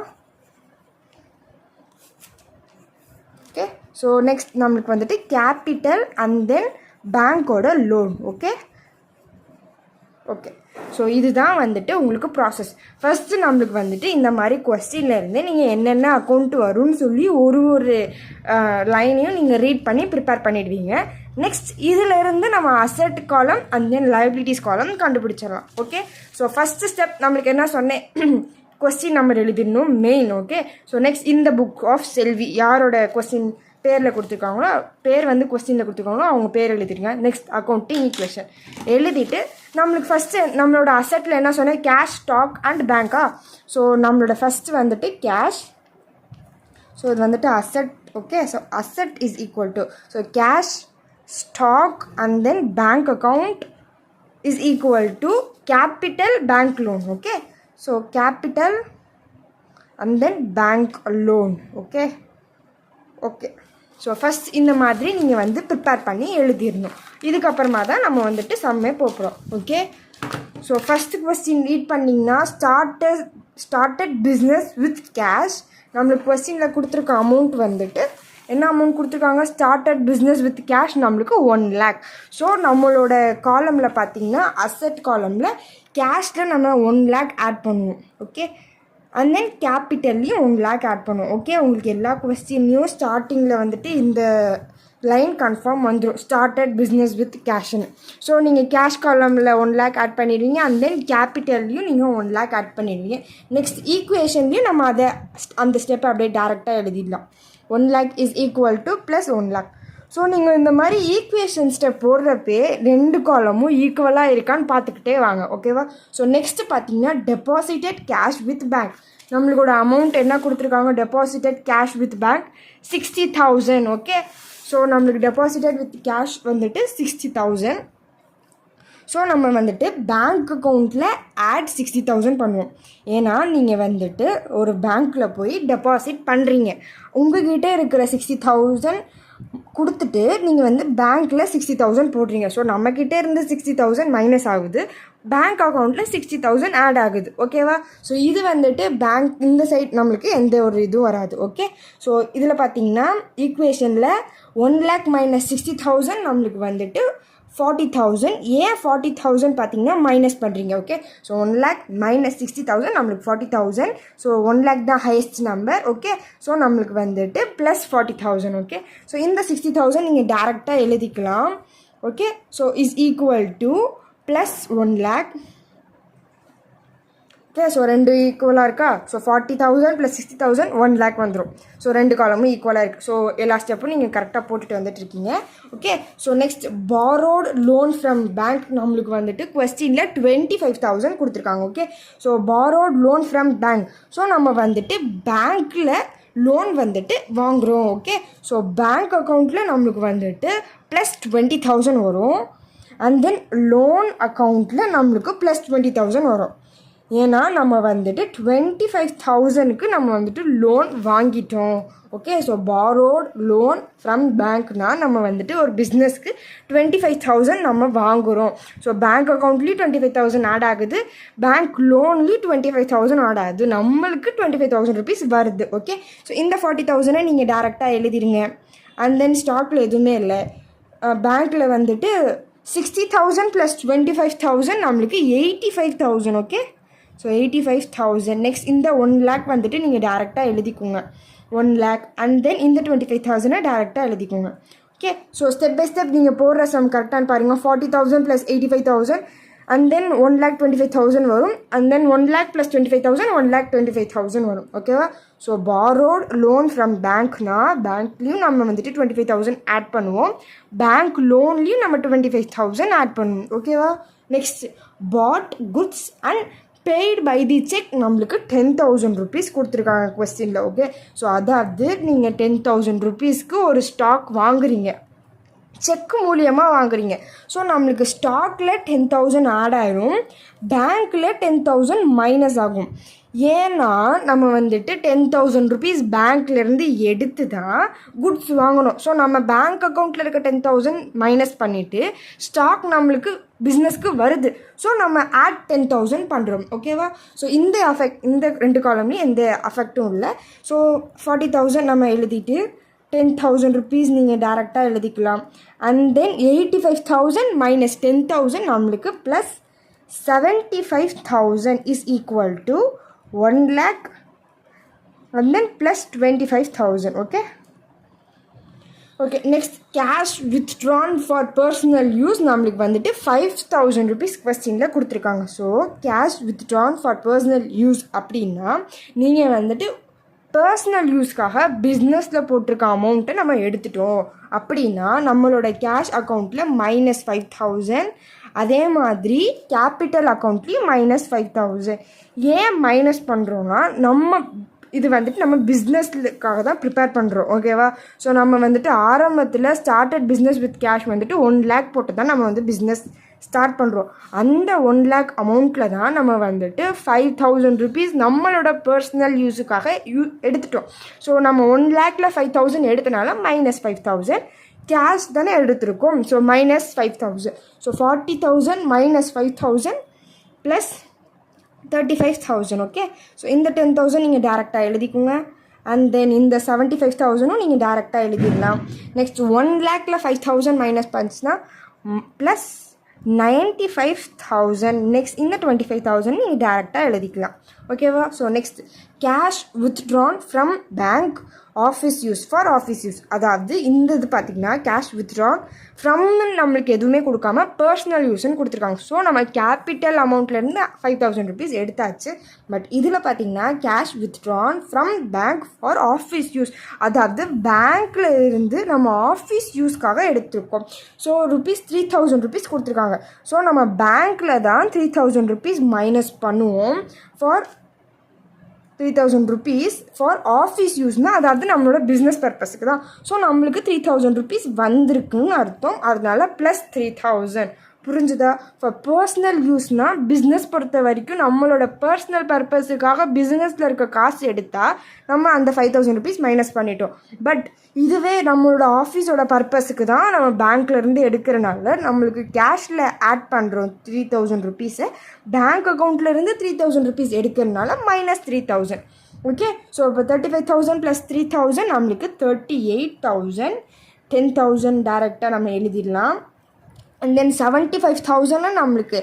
ஓகே, ஸோ நெக்ஸ்ட் நம்மளுக்கு வந்துட்டு கேபிட்டல் அண்ட் தென் பேங்க்கோட லோன். ஓகே ஓகே, ஸோ இதுதான் வந்துட்டு உங்களுக்கு ப்ராசஸ். ஃபஸ்ட்டு நம்மளுக்கு வந்துட்டு இந்த மாதிரி கொஸ்டின்லேருந்து நீங்கள் என்னென்ன அக்கௌண்ட் வரும்னு சொல்லி ஒரு லைனையும் நீங்கள் ரீட் பண்ணி ப்ரிப்பேர் பண்ணிடுவீங்க. நெக்ஸ்ட் இதிலேருந்து நம்ம அசெட் காலம் அண்ட் தென் லயபிலிட்டிஸ் காலம் கண்டுபிடிச்சிடலாம். ஓகே, ஸோ ஃபஸ்ட்டு ஸ்டெப் நம்மளுக்கு என்ன சொன்னேன், கொஸ்டின் நம்பர் எழுதிடணும் மெயின். ஓகே, ஸோ நெக்ஸ்ட் இந்த புக் ஆஃப் செல்வி யாரோட கொஸ்டின் பேரில் கொடுத்துருக்காங்களோ பேர் வந்து கொஸ்டினில் கொடுத்துருக்காங்களோ அவங்க பேர் எழுதிருங்க. நெக்ஸ்ட் அக்கௌண்டிங் ஈக்குவேஷன் எழுதிட்டு நம்மளுக்கு ஃபஸ்ட்டு நம்மளோட அசெட்டில் என்ன சொன்னேன், கேஷ் ஸ்டாக் அண்ட் பேங்க்கா. ஸோ நம்மளோட ஃபஸ்ட்டு வந்துட்டு கேஷ். ஸோ இது வந்துட்டு asset okay. So asset is equal to, so cash, stock and then bank account is equal to capital bank loan, okay. So capital and then bank loan, okay. So first இந்த மாதிரி நீங்கள் வந்து ப்ரிப்பேர் பண்ணி எழுதிடணும். இதுக்கப்புறமா தான் நம்ம வந்துட்டு சம்மே போகிறோம், okay. So first question read பண்ணிங்கன்னா ஸ்டார்டட் பிஸ்னஸ் வித் கேஷ். நம்மளுக்கு கொஸ்டினில் கொடுத்துருக்க அமௌண்ட் வந்துட்டு என்ன அமௌண்ட் கொடுத்துருக்காங்க, ஸ்டார்டட் பிஸ்னஸ் வித் கேஷ் நம்மளுக்கு 1 lakh. ஸோ நம்மளோட காலமில் பார்த்தீங்கன்னா அசட் காலமில் கேஷில் நம்ம 1 lakh ஆட் பண்ணுவோம், ஓகே. அண்ட் தென் கேபிட்டல்லையும் 1 lakh ஆட் பண்ணுவோம், ஓகே. உங்களுக்கு எல்லா கொஸ்டின்லையும் ஸ்டார்டிங்கில் வந்துட்டு இந்த லைன் கன்ஃபார்ம் வந்துடும், ஸ்டார்டட் பிஸ்னஸ் வித் கேஷ்னு. ஸோ நீங்கள் கேஷ் காலமில் 1 lakh ஆட் பண்ணிடுவீங்க. அண்ட் தென் கேபிட்டல்லையும் நீங்கள் 1 lakh ஆட் பண்ணிடுவீங்க. நெக்ஸ்ட் ஈக்குவேஷன்லையும் நம்ம அதை அந்த ஸ்டெப்பை அப்படியே டேரெக்டாக எழுதிடலாம். 1 lakh is equal to plus 1 lakh. So நீங்கள் இந்த மாதிரி ஈக்குவேஷன் ஸ்டெப் போடுறப்பே 2 காலமும் ஈக்குவலாக இருக்கான்னு பார்த்துக்கிட்டே வாங்க, ஓகேவா. ஸோ நெக்ஸ்ட்டு பார்த்தீங்கன்னா டெபாசிட்டட் கேஷ் வித் பேங்க். நம்மளோட அமௌண்ட் என்ன கொடுத்துருக்காங்க, deposited cash with bank 60,000, okay. So நம்மளுக்கு டெபாசிட்டட் வித் கேஷ் வந்துட்டு 60,000. ஸோ நம்ம வந்துட்டு பேங்க் அக்கௌண்ட்டில் ஆட் 60,000 பண்ணுவோம். ஏன்னா நீங்கள் வந்துட்டு ஒரு பேங்க்கில் போய் டெபாசிட் பண்ணுறீங்க, உங்கள்கிட்ட இருக்கிற 60,000 கொடுத்துட்டு நீங்கள் வந்து பேங்க்கில் 60,000 போடுறீங்க. ஸோ நம்மக்கிட்டே இருந்து 60,000 மைனஸ் ஆகுது, பேங்க் அக்கௌண்ட்டில் 60,000 ஆட் ஆகுது, ஓகேவா. ஸோ இது வந்துட்டு பேங்க் இந்த சைட் நம்மளுக்கு எந்த ஒரு இதுவும் வராது, ஓகே. ஸோ இதில் பார்த்தீங்கன்னா ஈக்குவேஷனில் 1 lakh மைனஸ் 60,000 நம்மளுக்கு வந்துட்டு 40,000. ஏன் 40,000 பார்த்தீங்கன்னா மைனஸ் பண்ணுறீங்க, ஓகே. ஸோ 1 lakh மைனஸ் 60,000 நம்மளுக்கு 40,000. ஸோ 1 lakh தான் ஹையஸ்ட் நம்பர், ஓகே. ஸோ நம்மளுக்கு வந்துட்டு ப்ளஸ் 40,000, ஓகே. ஸோ இந்த 60,000 நீங்கள் டேரெக்டாக எழுதிக்கலாம், okay. So is equal to plus 1 lakh, okay. So 2 ஈக்குவலாக இருக்கா. ஸோ 40,000 ப்ளஸ் 60,000 1 lakh வந்துடும். ஸோ 2 காலமும் ஈக்குவலாக இருக்குது. ஸோ எல்லா ஸ்டெப்பும் நீங்கள் கரெக்டாக போட்டுட்டு வந்துட்டுருக்கீங்க, okay. So next borrowed loan from bank. நம்மளுக்கு வந்துட்டு கொஸ்டினில் 25,000 கொடுத்துருக்காங்க, okay. So borrowed loan from bank. So நம்ம வந்துட்டு பேங்க்கில் லோன் வந்துட்டு வாங்குகிறோம், ஓகே. ஸோ பேங்க் அக்கௌண்ட்டில் நம்மளுக்கு வந்துட்டு ப்ளஸ் 20,000 வரும். அண்ட் தென் லோன் அக்கௌண்ட்டில் நம்மளுக்கு ப்ளஸ் 20,000 வரும். ஏன்னா நம்ம வந்துட்டு 25,000க்கு நம்ம வந்துட்டு லோன் வாங்கிட்டோம், okay. So borrowed loan from பேங்க்னால் நம்ம வந்துட்டு ஒரு பிஸ்னஸ்க்கு 25,000 நம்ம வாங்குகிறோம். ஸோ பேங்க் அக்கௌண்ட்லேயும் 25,000 ஆட் ஆகுது, பேங்க் லோன்லேயும் 25,000 ஆட் ஆகுது, நம்மளுக்கு 25,000 rupees வருது, ஓகே. ஸோ இந்த 40,000 நீங்கள் டேரெக்டாக எழுதிடுங்க. அண்ட் தென் ஸ்டாக்கில் எதுவுமே இல்லை, பேங்க்கில் வந்துட்டு 60,000 ப்ளஸ் 25,000 நம்மளுக்கு 85,000, ஓகே. ஸோ 85,000. நெக்ஸ்ட் இந்த 1 lakh வந்துட்டு நீங்கள் டேரெக்டாக எழுதிக்கோங்க, 1 lakh. அண்ட் தென் இந்த 25,000 டேரெக்டாக எழுதிக்கோங்க, okay. So step by step நீங்கள் போடுற சம் கரெக்டானு பாருங்கள். 40,000 ப்ளஸ் 85,000 அண்ட் தென் 1,25,000 வரும். அண்ட் தென் 1 lakh ப்ளஸ் 25,000 1,25,000 வரும், ஓகேவா. ஸோ பாரோட் லோன் ஃப்ரம் பேங்க்னா பேங்க்லேயும் நம்ம வந்துட்டு 25,000 ஆட் பண்ணுவோம், பேங்க் லோன்லேயும் நம்ம 25,000 ஆட் பண்ணுவோம், ஓகேவா. Next bought goods and paid by the cheque. நம்மளுக்கு 10,000 rupees கொடுத்துருக்காங்க கொஸ்டினில், ஓகே. ஸோ அதாவது நீங்கள் 10,000 rupeesக்கு ஒரு ஸ்டாக் வாங்குறீங்க, செக் மூலியமாக வாங்குறீங்க. ஸோ நம்மளுக்கு ஸ்டாக்கில் 10,000 ஆட் ஆயிரும், பேங்க்கில் 10,000 மைனஸ் ஆகும். ஏன்னா நம்ம வந்துட்டு 10,000 rupees பேங்க்லேருந்து எடுத்து தான் குட்ஸ் வாங்கணும். ஸோ நம்ம பேங்க் அக்கௌண்ட்டில் இருக்க 10,000 மைனஸ் பண்ணிவிட்டு ஸ்டாக் நம்மளுக்கு பிஸ்னஸ்க்கு வருது. ஸோ நம்ம ஆட் 10,000 பண்ணுறோம், ஓகேவா. ஸோ இந்த இந்த 2 காலம்லேயும் எந்த அஃபெக்டும் இல்லை. ஸோ 40,000 நம்ம எழுதிட்டு 10,000 rupees நீங்கள் டேரெக்டாக எழுதிக்கலாம். அண்ட் தென் 85,000 மைனஸ் 10,000 நம்மளுக்கு plus 75,000 is equal to 1 lakh and then plus 25,000, okay. Okay. Next cash withdrawn for personal use நம்மளுக்கு வந்துட்டு 5,000 rupees கொஸ்டினில் கொடுத்துருக்காங்க. So cash withdrawn for personal use அப்படின்னா நீங்கள் வந்துட்டு பர்சனல் யூஸ்க்காக பிஸ்னஸில் போட்டிருக்க அமௌண்ட்டை நம்ம எடுத்துட்டோம் அப்படின்னா நம்மளோட கேஷ் அக்கௌண்ட்டில் மைனஸ் 5,000. அதே மாதிரி கேபிட்டல் அக்கௌண்ட்லேயும் மைனஸ் 5,000. ஏன் மைனஸ் பண்ணுறோன்னா நம்ம இது வந்துட்டு நம்ம பிஸ்னஸ்க்காக தான் ப்ரிப்பேர் பண்ணுறோம் ஓகேவா. ஸோ நம்ம வந்துட்டு ஆரம்பத்தில் ஸ்டார்டட் பிஸ்னஸ் வித் கேஷ் வந்துட்டு 1 lakh போட்டு தான் நம்ம வந்து பிஸ்னஸ் ஸ்டார்ட் பண்ணுறோம். அந்த 1 lakh அமௌண்ட்டில் தான் நம்ம வந்துட்டு 5,000 rupees நம்மளோட பர்சனல் யூஸுக்காக எடுத்துட்டோம். ஸோ நம்ம 1 lakhல 5,000 எடுத்தனால -5,000 கேஷ் தானே எடுத்திருக்கோம். So -5,000. So 40,000 -5,000 plus 35,000 okay. So இந்த 10,000 நீங்கள் டேரெக்டாக எழுதிக்கோங்க. அண்ட் தென் இந்த 75,000 நீங்கள் டேரெக்டாக எழுதிடலாம். நெக்ஸ்ட் 1 lakhல 5,000 மைனஸ் பண்ணிச்சுன்னா ப்ளஸ் 95,000. நெக்ஸ்ட் இந்த 25,000 நீங்கள் டேரெக்டாக எழுதிக்கலாம் ஓகேவா. So next cash withdrawn from bank office use for office use. அதாவது இந்த இது பார்த்திங்கன்னா கேஷ் வித்ட்ரான் ஃப்ரம் நம்மளுக்கு எதுவுமே கொடுக்காம பர்சனல் யூஸ்ன்னு கொடுத்துருக்காங்க. ஸோ நம்ம கேபிட்டல் அமௌண்ட்லேருந்து 5,000 rupees எடுத்தாச்சு. பட் இதில் பார்த்திங்கன்னா cash withdrawn from bank for office use, அதாவது பேங்க்கில் இருந்து நம்ம ஆஃபீஸ் யூஸ்க்காக எடுத்துருக்கோம். ஸோ ₹3,000 கொடுத்துருக்காங்க. ஸோ நம்ம பேங்க்கில் தான் 3,000 rupees மைனஸ் பண்ணுவோம் ஃபார் 3,000 rupees ஃபார் ஆஃபீஸ் யூஸ்னால் அதாவது நம்மளோட பிஸ்னஸ் பர்பஸுக்கு தான். ஸோ நம்மளுக்கு 3,000 rupees வந்திருக்குன்னு அர்த்தம். அதனால ப்ளஸ் 3,000 புரிஞ்சுதா. ஃபார் பர்சனல் யூஸ்னால் பிஸ்னஸ் பொறுத்த வரைக்கும் நம்மளோட பர்சனல் பர்பஸுக்காக பிஸ்னஸில் இருக்க காசு எடுத்தால் நம்ம அந்த 5,000 rupees மைனஸ் பண்ணிட்டோம். பட் இதுவே நம்மளோட ஆஃபீஸோட பர்பஸுக்கு தான் நம்ம பேங்க்லேருந்து எடுக்கிறனால நம்மளுக்கு கேஷில் ஆட் பண்ணுறோம் 3,000 rupees. பேங்க் அக்கௌண்ட்லேருந்து 3,000 rupees எடுக்கிறனால -3,000 ஓகே. ஸோ இப்போ 35,000 + 3,000 நம்மளுக்கு 38,000. 10,000 டேரெக்டாக நம்ம எழுதிடலாம். அண்ட் தென் 75,000 நம்மளுக்கு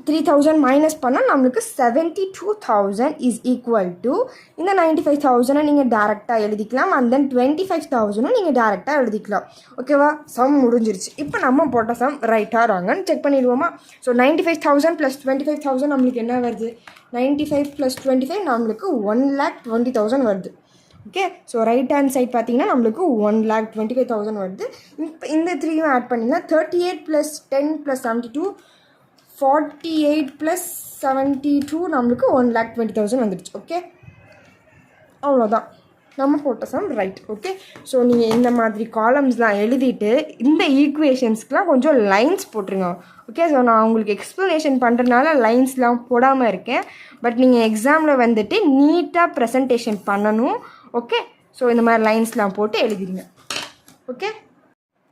3,000 மைனஸ் பண்ணால் நம்மளுக்கு 72,000 இஸ் ஈக்குவல் டு இந்த 95,000 நீங்கள் டேரெக்டாக எழுதிக்கலாம். அண்ட் தென் 25,000 நீங்கள் டேரெக்டாக எழுதிக்கலாம் ஓகேவா. சம் முடிஞ்சிருச்சு. இப்போ நம்ம போட்ட சம் ரைட்டாக ராங்கன்னு செக் பண்ணிடுவோமா. ஸோ 95,000 + 25,000 நம்மளுக்கு என்ன வருது? 95 + 25 நம்மளுக்கு 1,20,000 வருது okay. So right hand side பார்த்தீங்கன்னா நம்மளுக்கு 1,25,000 வருது. இப்போ இந்த 3 ஆட் பண்ணிங்கன்னா 38 + 10 + 72 48 + 72 நம்மளுக்கு 1,20,000 வந்துடுச்சு ஓகே. அவ்வளோதான் நம்ம போட்ட சம் ரைட் ஓகே. ஸோ நீங்கள் இந்த மாதிரி காலம்ஸ்லாம் எழுதிட்டு இந்த ஈக்குவேஷன்ஸ்க்கெலாம் கொஞ்சம் லைன்ஸ் போட்டுருங்க ஓகே. ஸோ நான் உங்களுக்கு எக்ஸ்ப்ளனேஷன் பண்ணுறதுனால லைன்ஸ்லாம் போடாமல் இருக்கேன். பட் நீங்கள் எக்ஸாமில் வந்துட்டு நீட்டாக ப்ரெசன்டேஷன் பண்ணணும் ஓகே. ஸோ இந்த மாதிரி லைன்ஸ்லாம் போட்டு எழுதிடுங்க ஓகே.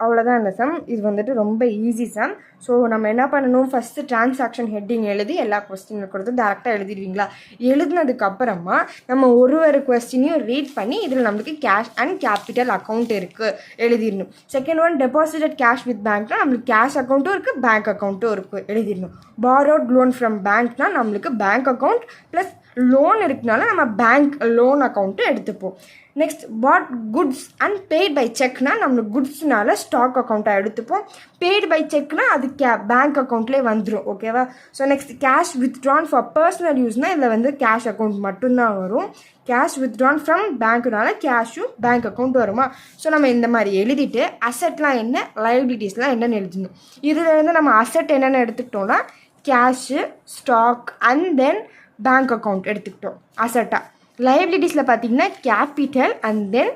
அவ்வளோதான் இந்த சம். இது வந்துட்டு ரொம்ப ஈஸி சம். ஸோ நம்ம என்ன பண்ணணும், ஃபஸ்ட்டு டிரான்சாக்ஷன் ஹெட்டிங் எழுதி எல்லா கொஸ்டினும் கொடுத்து டேரெக்டாக எழுதிடுவீங்களா. எழுதினதுக்கப்புறமா நம்ம ஒரு கொஸ்டினையும் ரீட் பண்ணி இதில் நம்மளுக்கு கேஷ் அண்ட் கேபிட்டல் அக்கௌண்ட் இருக்குது எழுதிடணும். Second one deposited cash with பேங்க்னால் நம்மளுக்கு கேஷ் அக்கௌண்ட்டும் இருக்குது பேங்க் அக்கௌண்ட்டும் இருக்குது எழுதிடணும். பாரோட் லோன் ஃப்ரம் பேங்க்னால் நம்மளுக்கு பேங்க் அக்கௌண்ட் ப்ளஸ் லோன் இருக்குனால நம்ம பேங்க் லோன் அக்கௌண்ட்டு எடுத்துப்போம். Next bought goods and paid by செக்னால் நம்மளுக்கு குட்ஸ்னால ஸ்டாக் அக்கௌண்ட்டாக எடுத்துப்போம். பெய்டு பை செக்னால் அது பேங்க் அக்கௌண்ட்லேயே வந்துடும் ஓகேவா. So next cash withdrawn for personal யூஸ்னால் இதில் வந்து கேஷ் அக்கௌண்ட் மட்டும்தான் வரும். கேஷ் வித்ட்ரான் ஃப்ரம் பேங்க்னால கேஷும் பேங்க் அக்கௌண்ட் வருமா. ஸோ நம்ம இந்த மாதிரி எழுதிட்டு அசெட்லாம் என்ன லைபிலிட்டிஸ்லாம் என்னென்னு எழுதணும். இதில் நம்ம அசெட் என்னென்னு எடுத்துக்கிட்டோம்னா cash stock and then bank account எடுத்துக்கிட்டோம் அசட்டாக. லைபிலிட்டிஸில் பார்த்தீங்கன்னா capital and then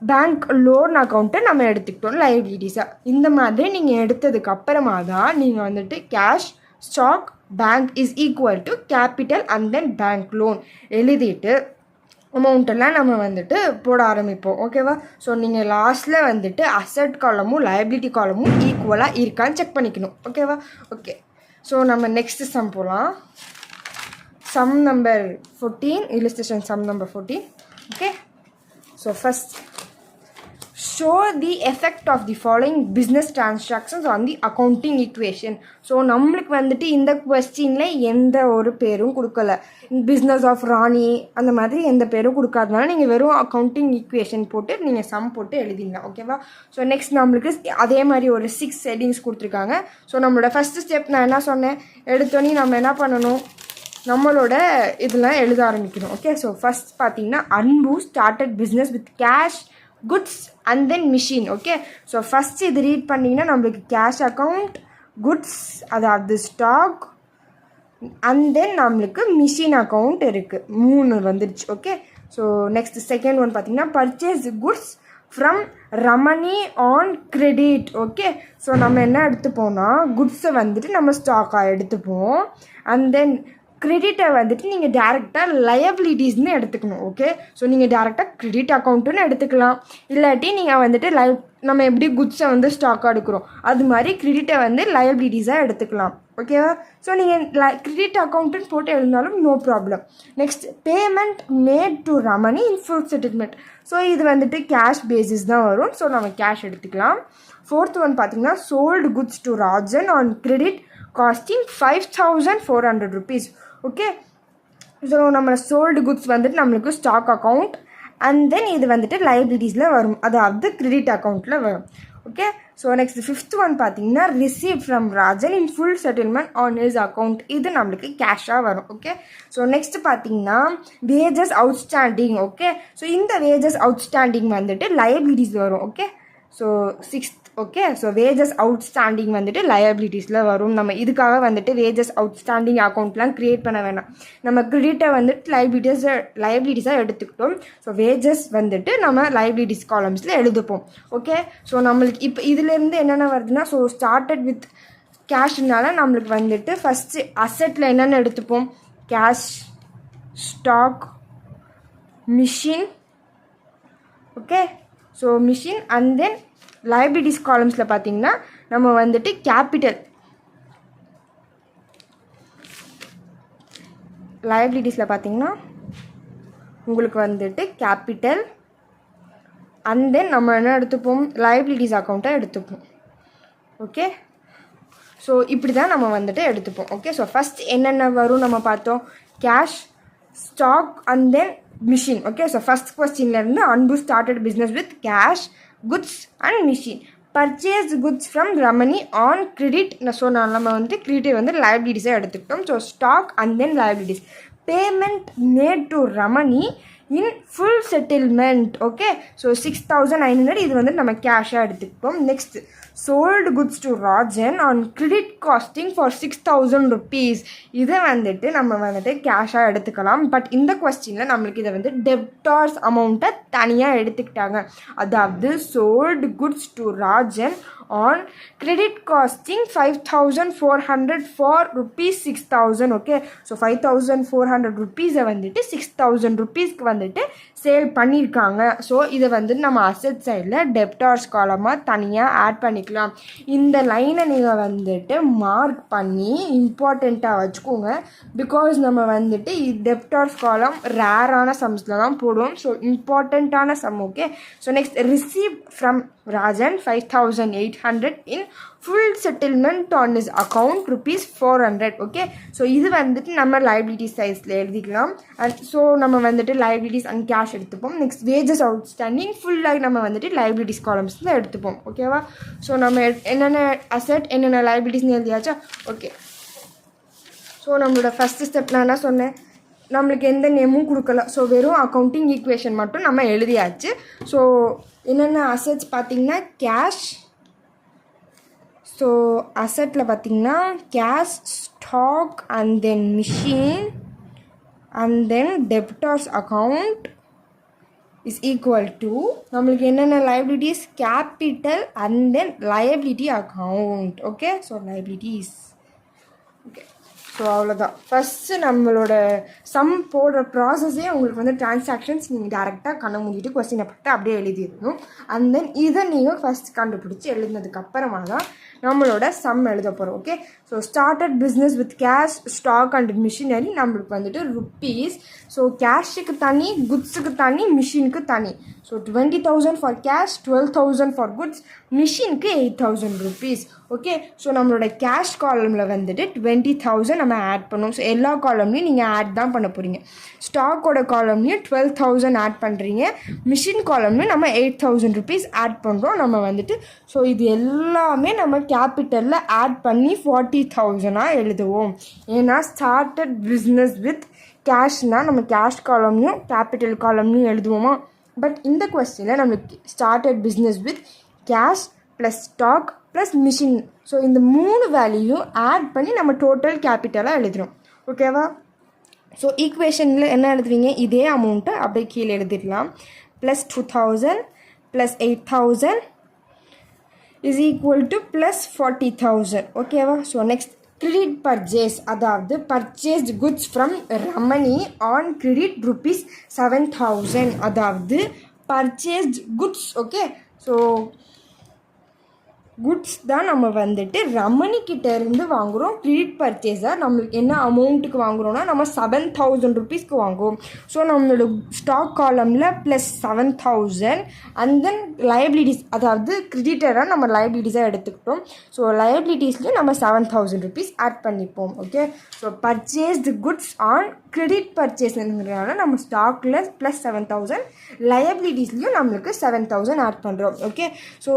bank loan அக்கௌண்ட்டை நம்ம எடுத்துக்கிட்டோம் லைபிலிட்டிஸாக. இந்த மாதிரி நீங்கள் எடுத்ததுக்கு அப்புறமா தான் நீங்கள் வந்துட்டு cash stock bank is equal to capital and then bank loan எழுதிட்டு அமௌண்ட்டெல்லாம் நம்ம வந்துட்டு போட ஆரம்பிப்போம் ஓகேவா. ஸோ நீங்கள் லாஸ்ட்டில் வந்துட்டு அசட் காலமும் லைபிலிட்டி காலமும் ஈக்குவலாக இருக்கான்னு செக் பண்ணிக்கணும் ஓகேவா. ஓகே ஸோ நம்ம நெக்ஸ்ட் சம் போகலாம். Sum number 14, illustration sum number 14. Okay. So first, show the effect of the following business transactions on the accounting equation. So நம்மளுக்கு வந்துட்டு இந்த கொஸ்டினில் எந்த ஒரு பேரும் கொடுக்கல. பிஸ்னஸ் ஆஃப் ராணி அந்த மாதிரி எந்த பேரும் கொடுக்காதனால நீங்கள் வெறும் அக்கௌண்டிங் ஈக்குவேஷன் போட்டு நீங்கள் சம் போட்டு எழுதிடலாம் ஓகேவா. ஸோ நெக்ஸ்ட் நம்மளுக்கு அதே மாதிரி ஒரு 6 ஹெட்டிங்ஸ் கொடுத்துருக்காங்க. ஸோ நம்மளோட ஃபஸ்ட்டு ஸ்டெப் நான் என்ன சொன்னேன், எடுத்தோன்னே நம்ம என்ன பண்ணணும், நம்மளோட இதெல்லாம் எழுத ஆரம்பிக்கணும் ஓகே. ஸோ ஃபஸ்ட் பார்த்தீங்கன்னா Anbu started business with cash goods and then machine okay. So first இது ரீட் பண்ணிங்கன்னா நம்மளுக்கு கேஷ் அக்கௌண்ட் குட்ஸ் அதாவது ஸ்டாக் அண்ட் தென் நம்மளுக்கு மிஷின் அக்கௌண்ட் இருக்குது 3 வந்துடுச்சு okay. So next second one பார்த்தீங்கன்னா purchase goods from Ramani on credit. Okay, so நம்ம என்ன எடுத்துப்போம்னா குட்ஸை வந்துட்டு நம்ம ஸ்டாக்காக எடுத்துப்போம். அண்ட் தென் கிரெடிட்டை வந்துட்டு நீங்கள் டேரெக்டாக லயபிலிட்டிஸ்னு எடுத்துக்கணும். ஓகே, ஸோ நீங்கள் டேரெக்டாக கிரெடிட் அக்கௌண்ட்டுன்னு எடுத்துக்கலாம். இல்லாட்டி நீங்கள் வந்துட்டு நம்ம எப்படி குட்ஸை வந்து ஸ்டாக்காக எடுக்கிறோம் அது மாதிரி கிரெடிட்டை வந்து லயபிலிட்டிஸாக எடுத்துக்கலாம். ஓகேவா? ஸோ நீங்கள் கிரெடிட் அக்கௌண்ட்டுன்னு போட்டு எழுதினாலும் no problem. Next payment made to Ramani in full settlement. So இது வந்துட்டு கேஷ் பேசிஸ் தான் வரும். ஸோ நம்ம கேஷ் எடுத்துக்கலாம். ஃபோர்த் ஒன் பார்த்தீங்கன்னா sold goods to Rajan on credit costing 5400 rupees. Okay, so நம்ம சோல்டு குட்ஸ் வந்துட்டு நம்மளுக்கு ஸ்டாக் அக்கௌண்ட் அண்ட் தென் இது வந்துட்டு லைபிலிட்டிஸில் வரும், அதாவது கிரெடிட் அக்கௌண்ட்டில் வரும். Okay, so next fifth one பார்த்தீங்கன்னா receive from Rajan in full settlement on his account. இது நம்மளுக்கு கேஷாக வரும். ஓகே, ஸோ நெக்ஸ்ட் பார்த்தீங்கன்னா வேஜஸ் அவுட்ஸ்டாண்டிங். ஓகே, ஸோ இந்த வேஜஸ் அவுட்ஸ்டாண்டிங் வந்துட்டு லைபிலிட்டிஸ் வரும். Okay, so sixth. Okay, so wages outstanding வந்துட்டு லயபிலிட்டிஸில் வரும். நம்ம இதுக்காக வந்துட்டு வேஜஸ் அவுட்ஸ்டாண்டிங் அக்கௌண்ட்லாம் க்ரியேட் பண்ண வேணாம். நம்ம கிரெடிட்டை வந்துட்டு லயபிலிட்டிஸாக எடுத்துக்கிட்டோம். ஸோ வேஜஸ் வந்துட்டு நம்ம லயபிலிட்டிஸ் காலம்ஸில் எழுதுப்போம். ஓகே, ஸோ நம்மளுக்கு இப்போ இதுலேருந்து என்னென்ன வருதுன்னா ஸோ ஸ்டார்டட் வித் கேஷ்னால நம்மளுக்கு வந்துட்டு ஃபஸ்ட்டு அசெட்டில் என்னென்ன எடுத்துப்போம், cash, stock, machine. Okay, so machine and then liabilities காலம்ஸில் பார்த்தீங்கன்னா நம்ம வந்துட்டு கேபிட்டல் லைபிலிட்டிஸில் பார்த்தீங்கன்னா உங்களுக்கு வந்துட்டு கேபிட்டல் அண்ட் தென் நம்ம என்ன எடுத்துப்போம், லைபிலிட்டிஸ் அக்கௌண்ட்டை எடுத்துப்போம். ஓகே, ஸோ இப்படி தான் நம்ம வந்துட்டு எடுத்துப்போம். ஓகே, ஸோ ஃபஸ்ட் என்னென்ன வரும் நம்ம பார்த்தோம், cash, stock and then machine. Okay, so first கொஸ்டின்லேருந்து Anbu started business with cash, goods and machine. Purchase goods from Ramani on credit. So நம்ம வந்துட்டு கிரெடிட்டை வந்து லைபிலிட்டிஸாக எடுத்துக்கிட்டோம். So stock and then liabilities. Payment made to Ramani in full settlement. Okay, so 6900 இது வந்து நம்ம கேஷாக எடுத்துக்கிட்டோம். Next sold goods to Rajan on credit costing for 6000 rupees. இதை வந்துட்டு நம்ம வந்துட்டு கேஷாக எடுத்துக்கலாம். பட் இந்த கொஸ்டினில் நம்மளுக்கு இதை வந்து டெப்டார்ஸ் அமௌண்ட்டை தனியாக எடுத்துக்கிட்டாங்க. அதாவது sold goods to Rajan on credit costing 5400 for ₹6000. Okay, so 5400 rupees-ஐ வந்துட்டு 6000 rupees-க்கு வந்துட்டு சேல் பண்ணியிருக்காங்க. ஸோ இதை வந்துட்டு நம்ம அசெட் சைடில் டெப்டார்ஸ் காலமாக தனியாக ஆட் பண்ணிக்கலாம். இந்த லைனை நீங்கள் வந்துட்டு மார்க் பண்ணி இம்பார்ட்டண்ட்டாக வச்சுக்கோங்க. பிகாஸ் நம்ம வந்துட்டு டெப்டார்ஸ் காலம் ரேரான சம்ஸில் தான் போடுவோம். ஸோ இம்பார்ட்டண்ட்டான சம். Okay, so next receive from Rajan 5800 in full settlement on his account ₹400. Okay, so இது வந்துட்டு நம்ம லைபிலிட்டிஸ் சைஸில் எழுதிக்கலாம். அண்ட் ஸோ நம்ம வந்துட்டு லைபிலிட்டிஸ் அண்ட் கேஷ் எடுத்துப்போம். நெக்ஸ்ட் வேஜஸ் அவுட்ஸ்டாண்டிங் ஃபுல்லாக நம்ம வந்துட்டு லைபிலிட்டிஸ் காலம்ஸில் எடுத்துப்போம். ஓகேவா? ஸோ நம்ம என்னென்ன அசெட் என்னென்ன லைபிலிட்டிஸ்னு எழுதியாச்சா? ஓகே, ஸோ நம்மளோட ஃபஸ்ட்டு ஸ்டெப் நான் என்ன சொன்னேன், நம்மளுக்கு எந்த நேமும் கொடுக்கல. ஸோ வெறும் அக்கௌண்டிங் ஈக்குவேஷன் மட்டும் நம்ம எழுதியாச்சு. ஸோ என்னென்ன அசெட்ஸ் பார்த்திங்கன்னா கேஷ், ஸோ அசெட்டில் பார்த்திங்கன்னா cash, stock and then machine and then debtors account is equal to நம்மளுக்கு என்னென்ன liabilities, capital and then liability account. Okay, so liabilities. Okay, so அவ்வளோதான். ஃபஸ்ட்டு நம்மளோட சம் போடுற ப்ராசஸே உங்களுக்கு வந்து டிரான்சாக்ஷன்ஸ் நீங்கள் டேரெக்டாக கண்ண மூடிட்டு கொஸ்டினை பார்த்து அப்படியே எழுதிடணும். அண்ட் தென் இதை நீங்கள் ஃபஸ்ட் கண்டுபிடிச்சி எழுதினதுக்கப்புறமா தான் நம்மளோட சம் எழுத போகிறோம். Okay, so started business with cash, stock and machinery நம்மளுக்கு வந்துட்டு ருப்பீஸ். ஸோ கேஷுக்கு தனி, குட்ஸுக்கு தனி, மிஷினுக்கு தனி. So 20,000 for cash, 12,000 for goods, மிஷினுக்கு 8,000 rupees. ஓகே, ஸோ நம்மளோட கேஷ் காலமில் வந்துட்டு 20,000 நம்ம ஆட் பண்ணுவோம். ஸோ எல்லா காலம்லையும் நீங்கள் ஆட் தான் பண்ண போகிறீங்க. ஸ்டாக்கோட காலம்லையும் 12,000 ஆட் பண்ணுறீங்க. மிஷின் காலம்லையும் நம்ம 8,000 rupees ஆட் பண்ணுறோம். நம்ம வந்துட்டு ஸோ இது எல்லாமே நம்ம கேபிட்டலில் ஆட் பண்ணி 40,000-ஆக எழுதுவோம். ஏன்னா ஸ்டார்டட் பிஸ்னஸ் வித் கேஷ்னால் நம்ம கேஷ் காலம்லையும் கேபிட்டல் காலம்லையும் எழுதுவோமா. பட் இந்த கொஸ்டினில் நம்மளுக்கு started business with cash plus stock plus machine, so இந்த 3 வேல்யூயும் ஆட் பண்ணி நம்ம டோட்டல் கேபிட்டலாக எழுதுகிறோம். ஓகேவா? ஸோ ஈக்குவேஷனில் என்ன எழுதுவீங்க, இதே அமௌண்ட்டை அப்படியே கீழே எழுதிடலாம். Plus 2000 plus 8000 is equal to plus 40,000. ஓகேவா? ஸோ நெக்ஸ்ட் கிரெடிட் பர்ச்சேஸ், அதாவது purchased goods from Ramani on credit rupees 7,000, அதாவது purchased goods. Okay, so goods தான் நம்ம வந்துட்டு ரமணிக்கிட்ட இருந்து வாங்குகிறோம். கிரெடிட் பர்ச்சேஸாக நம்மளுக்கு என்ன அமௌண்ட்டுக்கு வாங்குகிறோன்னா நம்ம 7,000 ருபீஸ்க்கு வாங்குவோம். ஸோ நம்மளோட ஸ்டாக் காலமில் ப்ளஸ் 7,000 அண்ட் தென் லயபிலிட்டிஸ், அதாவது கிரெடிட்டராக நம்ம லயபிலிட்டிஸாக எடுத்துக்கிட்டோம். ஸோ லயபிலிட்டிஸ்லேயும் நம்ம 7,000 ருபீஸ் ஆட் பண்ணிப்போம். Okay, so purchased goods on credit பர்ச்சேஸ்ங்கிறதுனால நம்ம ஸ்டாக்கில் ப்ளஸ் 7,000, லயபிலிட்டிஸ்லேயும் நம்மளுக்கு 7,000 ஆட் பண்ணுறோம். ஓகே, ஸோ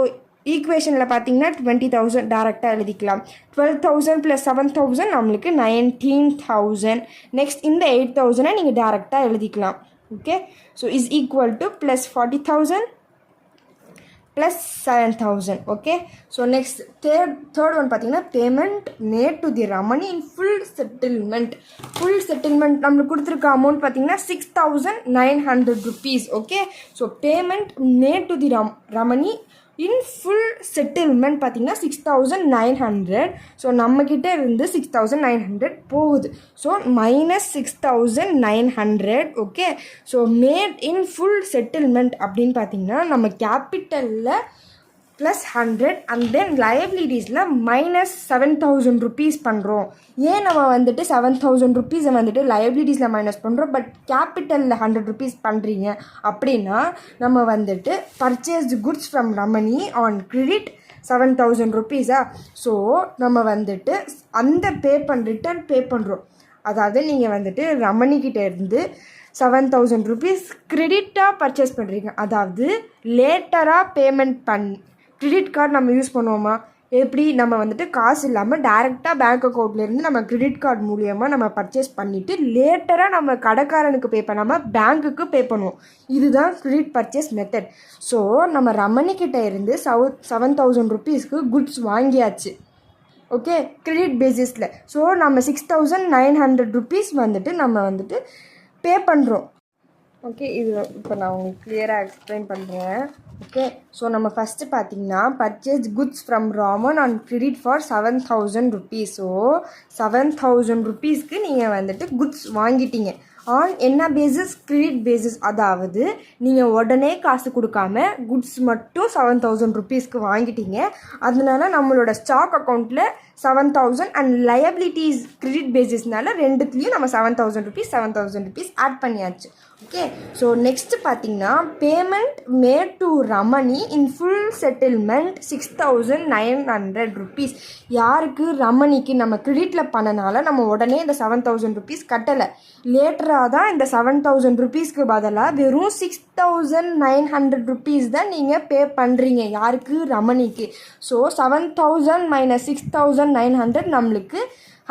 ஈக்குவேஷனில் பார்த்தீங்கன்னா 20,000 டேரெக்டாக எழுதிக்கலாம். 12,000 ப்ளஸ் 7,000 நம்மளுக்கு 19,000. நெக்ஸ்ட் இந்த 8,000 நீங்கள் டேரெக்டாக எழுதிக்கலாம். Okay, so is equal to plus 40,000 plus 7,000. Okay, so next third one பார்த்தீங்கன்னா payment made to the Ramani in full settlement. Full settlement நம்மளுக்கு கொடுத்துருக்க அமௌண்ட் பார்த்தீங்கன்னா 6,900 rupees. Okay, so payment made to the Ramani in full settlement பார்த்தீங்கன்னா 6,900. ஸோ நம்மக்கிட்ட இருந்து 6,900 போகுது. So minus 6,900. Okay, so made in full settlement அப்படின்னு பார்த்தீங்கன்னா நம்ம கேபிட்டலில் plus 100 and then லயபிலிட்டிஸில் minus 7,000 rupees பண்ணுறோம். ஏன் நம்ம வந்துட்டு 7,000 ருபீஸை வந்துட்டு லயபிலிட்டிஸில் மைனஸ் பண்ணுறோம், பட் கேபிட்டலில் 100 ருபீஸ் பண்ணுறீங்க அப்படின்னா நம்ம வந்துட்டு purchased goods from Ramani on credit 7,000 ருபீஸா. ஸோ நம்ம வந்துட்டு அந்த ரிட்டர்ன் பே பண்ணுறோம். அதாவது நீங்கள் வந்துட்டு ரமணிக்கிட்ட இருந்து 7,000 ருபீஸ் கிரெடிட்டாக பர்ச்சேஸ் பண்ணுறீங்க. அதாவது லேட்டராக பேமெண்ட் கிரெடிட் கார்டு நம்ம யூஸ் பண்ணுவோமா, எப்படி நம்ம வந்துட்டு காசு இல்லாமல் டைரெக்டாக பேங்க் அக்கௌண்ட்லேருந்து நம்ம கிரெடிட் கார்டு மூலியமாக நம்ம பர்ச்சேஸ் பண்ணிவிட்டு லேட்டராக நம்ம கடைக்காரனுக்கு பே பண்ணாமல் பேங்க்குக்கு பே பண்ணுவோம். இதுதான் கிரெடிட் பர்ச்சேஸ் மெத்தட். ஸோ நம்ம ரமணிக்கிட்ட இருந்து 7,000 ருபீஸ்க்கு குட்ஸ் வாங்கியாச்சு. ஓகே, கிரெடிட் பேசிஸில். ஸோ நம்ம 6,900 ருபீஸ் வந்துட்டு நம்ம வந்துட்டு பே பண்ணுறோம். ஓகே, இது இப்போ நான் உங்களுக்கு கிளியராக எக்ஸ்பிளைன் பண்ணுறேன். ஓகே, ஸோ நம்ம ஃபஸ்ட்டு பார்த்தீங்கன்னா purchase goods from Raman on credit for 7,000 rupees. So 7,000 ருபீஸ்க்கு நீங்கள் வந்துட்டு குட்ஸ் வாங்கிட்டீங்க. ஆன் என்ன பேசிஸ், கிரெடிட் பேசிஸ். அதாவது நீங்கள் உடனே காசு கொடுக்காம குட்ஸ் மட்டும் 7,000 ருபீஸ்க்கு வாங்கிட்டீங்க. அதனால நம்மளோட ஸ்டாக் அக்கௌண்ட்டில் 7,000 அண்ட் லயபிலிட்டிஸ் கிரெடிட் பேசிஸ்னால ரெண்டுத்துலேயும் நம்ம 7,000 ருபீஸ் ஆட் பண்ணியாச்சு. ஓகே, ஸோ நெக்ஸ்ட்டு பார்த்தீங்கன்னா payment made to Ramani in full settlement 6,900 rupees. யாருக்கு, ரமணிக்கு. நம்ம கிரெடிட்டில் பண்ணனால நம்ம உடனே இந்த 7,000 ருபீஸ் கட்டலை. லேட்டராக தான் இந்த 7,000 ருபீஸ்க்கு பதிலாக வெறும் 6,900 ருபீஸ் தான் நீங்கள் பே பண்ணுறீங்க. யாருக்கு, ரமணிக்கு. ஸோ 7,000 மைனஸ் 6,900 நம்மளுக்கு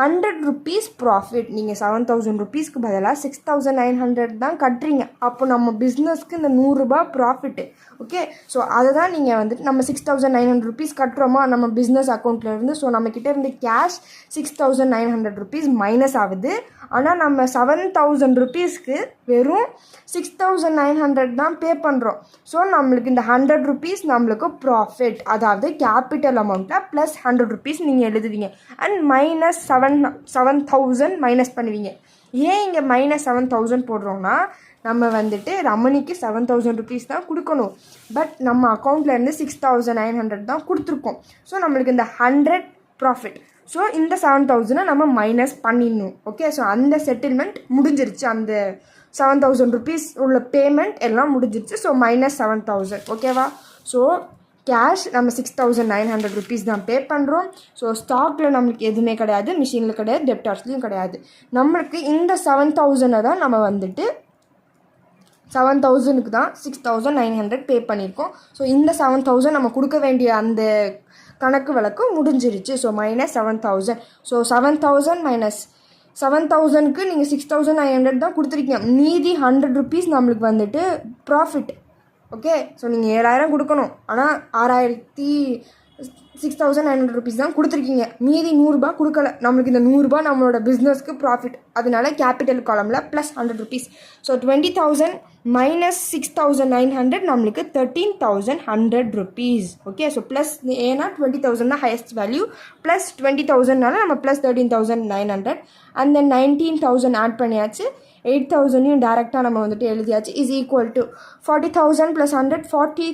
100 ருபீஸ் ப்ராஃபிட். நீங்கள் 7,000 ருபீஸ்க்கு பதிலாக 6,900 தான் கட்டுறீங்க. அப்போ நம்ம பிஸ்னஸ்க்கு இந்த 100 ரூபாய் ப்ராஃபிட்டு. ஓகே, ஸோ அதை தான் நீங்கள் வந்துட்டு நம்ம 6,900 ருபீஸ் கட்டுறோமா நம்ம பிஸ்னஸ் அக்கௌண்ட்லேருந்து. ஸோ நம்மக்கிட்ட இருந்து கேஷ் 6,900 ருபீஸ் மைனஸ் ஆகுது. ஆனால் நம்ம 7,000 ருபீஸ்க்கு வெறும் 6,900 தான் பே பண்ணுறோம். ஸோ நம்மளுக்கு இந்த 100 ருபீஸ் நம்மளுக்கு ப்ராஃபிட். அதாவது கேபிட்டல் அமௌண்ட்டில் ப்ளஸ் 100 ருபீஸ் நீங்கள் எழுதுவீங்க அண்ட் மைனஸ் 7,000 மைனஸ் பண்ணுவீங்க. ஏன் இங்கே மைனஸ் 7,000 போடுறோன்னா நம்ம வந்துட்டு ரமணிக்கு 7,000 ருபீஸ் தான் கொடுக்கணும். பட் நம்ம அக்கௌண்ட்லேருந்து 6,900 தான் கொடுத்துருக்கோம். ஸோ நம்மளுக்கு இந்த 100 ப்ராஃபிட். ஸோ இந்த 7,000 நம்ம மைனஸ் பண்ணிடணும். ஓகே, ஸோ அந்த செட்டில்மெண்ட் முடிஞ்சிருச்சு. அந்த 7,000 ருபீஸ் உள்ள பேமெண்ட் எல்லாம் முடிஞ்சிருச்சு. So minus 7,000. ஓகேவா? ஸோ கேஷ் நம்ம 6,900 ருபீஸ் தான் பே பண்ணுறோம். ஸோ ஸ்டாக்கில் நம்மளுக்கு எதுவுமே கிடையாது, மிஷினில் கிடையாது, டெப்டார்ஸ்லையும் கிடையாது. நம்மளுக்கு இந்த 7,000 தான் நம்ம வந்துட்டு 7,000க்கு தான் 6,900 பே பண்ணியிருக்கோம். ஸோ இந்த 7,000 நம்ம கொடுக்க வேண்டிய அந்த கணக்கு வழக்கு முடிஞ்சிருச்சு. So minus 7,000. ஸோ 7,000 மைனஸ் 7,000க்கு நீங்கள் 6,900 தான் கொடுத்துருக்கீங்க. மீதி 100 ருபீஸ் நம்மளுக்கு வந்துட்டு ப்ராஃபிட். ஓகே, ஸோ நீங்கள் 7,000 கொடுக்கணும். ஆனால் 6,000 6,900 rupees தான் கொடுத்துருக்கீங்க. மீதி 100 ரூபாய் கொடுக்கல. நம்மளுக்கு இந்த 100 ரூபாய் நம்மளோட பிஸ்னஸ்க்கு ப்ராஃபிட். அதனால கேபிட்டல் காலமில் ப்ளஸ் 100 rupees. ஸோ 20,000 minus 6,900 நம்மளுக்கு 13,100 rupees. ஓகே, ஸோ ப்ளஸ் ஏன்னா 20,000 தான் ஹையஸ்ட் வேல்யூ, ப்ளஸ் 20,000னால நம்ம ப்ளஸ் 13,900 அண்ட் தென் 19,000 ஆட் பண்ணியாச்சு. 8,000யும் டேரெக்டாக நம்ம வந்துட்டு எழுதியாச்சு. Is equal to 40,000 + 100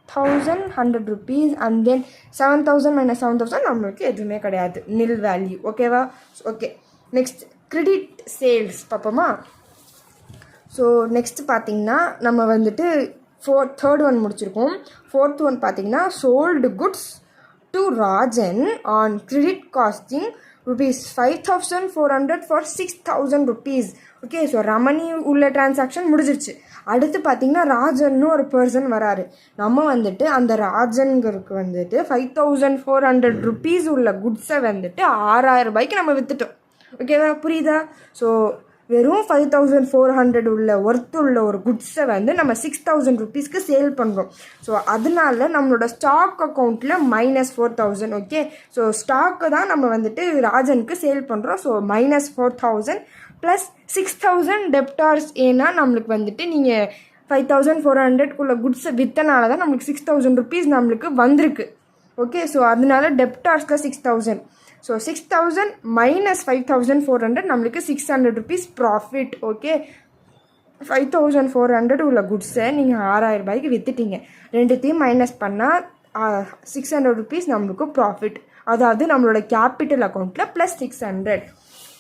40,100 rupees and then 7,000 minus 7,000 நம்மளுக்கு எதுவுமே கிடையாது, நில் வேல்யூ. ஓகேவா? ஓகே, நெக்ஸ்ட் கிரெடிட் சேல்ஸ் பார்ப்போமா? ஸோ நெக்ஸ்ட் பார்த்தீங்கன்னா நம்ம வந்துட்டு தேர்ட் ஒன் முடிச்சிருக்கோம். ஃபோர்த் ஒன் பார்த்தீங்கன்னா sold goods to Rajan on credit costing ₹5,400 for 6,000 rupees. Okay, so Ramani உள்ள டிரான்சாக்ஷன் முடிஞ்சிருச்சு. அடுத்து பார்த்தீங்கன்னா ராஜன்னு ஒரு பர்சன் வராரு. நம்ம வந்துட்டு அந்த ராஜன்களுக்கு வந்துட்டு 5,400 rupees உள்ள குட்ஸை வந்துட்டு 6,000 ரூபாய்க்கு நம்ம விற்றுட்டோம். ஓகேவா? புரியுதா? ஸோ வெறும் 5,400 உள்ள ஒர்த்து உள்ள ஒரு குட்ஸை வந்து நம்ம 6,000 rupeesக்கு சேல் பண்ணுறோம். ஸோ அதனால நம்மளோட ஸ்டாக் அக்கௌண்ட்டில் -4,000. ஓகே, ஸோ ஸ்டாக்கை தான் நம்ம வந்துட்டு ராஜனுக்கு சேல் பண்ணுறோம். So -4,000 plus 6,000 debtors. ஏன்னா நம்மளுக்கு வந்துட்டு நீங்கள் 5,400க்குள்ள குட்ஸை விற்றனால தான் நம்மளுக்கு 6,000 rupees நம்மளுக்கு வந்திருக்கு. ஓகே, ஸோ அதனால டெப்டார்ஸில் 6,000. ஸோ 6,000 minus 5,400 நம்மளுக்கு 600 rupees ப்ராஃபிட். ஓகே, 5,400 உள்ள குட்ஸை நீங்கள் 6,000 ரூபாய்க்கு விற்றுட்டீங்க. ரெண்டுத்தையும் மைனஸ் பண்ணால் 600 rupees நம்மளுக்கு ப்ராஃபிட். அதாவது நம்மளோட கேபிட்டல் அக்கௌண்ட்டில் ப்ளஸ் 600.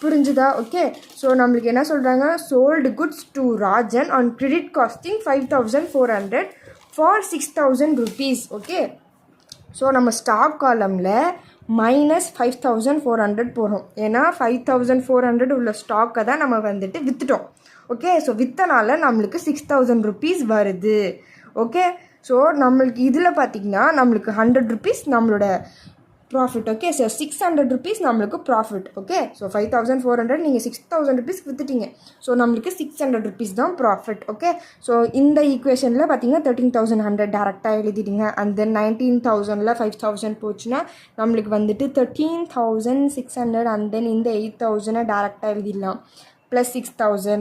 புரிஞ்சுதா? ஓகே, ஸோ நம்மளுக்கு என்ன சொல்கிறாங்க? Sold goods to Rajan on credit costing 5,400 for 6,000 rupees. Okay, so நம்ம ஸ்டாக் காலமில் -5,400 போகிறோம். ஏன்னா 5,400 உள்ள ஸ்டாக்கை தான் நம்ம வந்துட்டு விற்றுட்டோம். ஓகே, ஸோ விற்றனால நம்மளுக்கு 6,000 rupees வருது. ஓகே, ஸோ நம்மளுக்கு இதில் பார்த்திங்கன்னா நம்மளுக்கு 100 rupees நம்மளோட ப்ராஃபிட். ஓகே, ஸோ 600 rupees நம்மளுக்கு ப்ராஃபிட். ஓகே, ஸோ 5,400 நீங்கள் 6,000 rupees விற்றுட்டீங்க. ஸோ நம்மளுக்கு 600 rupees தான் ப்ராஃபிட். ஓகே, ஸோ இந்த ஈக்குவேஷனில் பார்த்தீங்கன்னா 13,100 டேரெக்டாக எழுதிடுங்க. அண்ட் தென் 19,000ல் 5,000 போச்சுன்னா நம்மளுக்கு வந்துட்டு 13,600 அண்ட் தென் இந்த 8,000 டேரெக்டாக எழுதிடலாம். Plus 6,000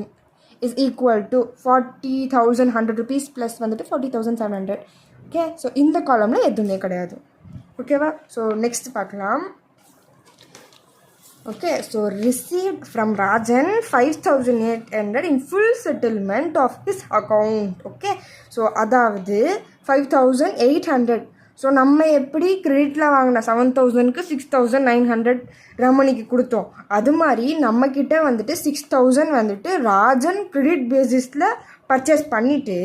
is equal to 40,100 rupees plus வந்துட்டு 40,700. ஓகே, ஸோ இந்த காலமில் எதுவுமே கிடையாது. ஓகேவா? ஸோ நெக்ஸ்ட் பார்க்கலாம். Okay, so received from Rajan 5,800 in full settlement of his account. Okay, so அதாவது 5,800. ஸோ நம்ம எப்படி கிரெடிட்டில் வாங்கின 7,000க்கு 6,900 ரமணிக்கு கொடுத்தோம். அது மாதிரி நம்மக்கிட்ட வந்துட்டு 6,000 வந்துட்டு ராஜன் கிரெடிட் பேசிஸில் பர்ச்சேஸ் பண்ணிவிட்டு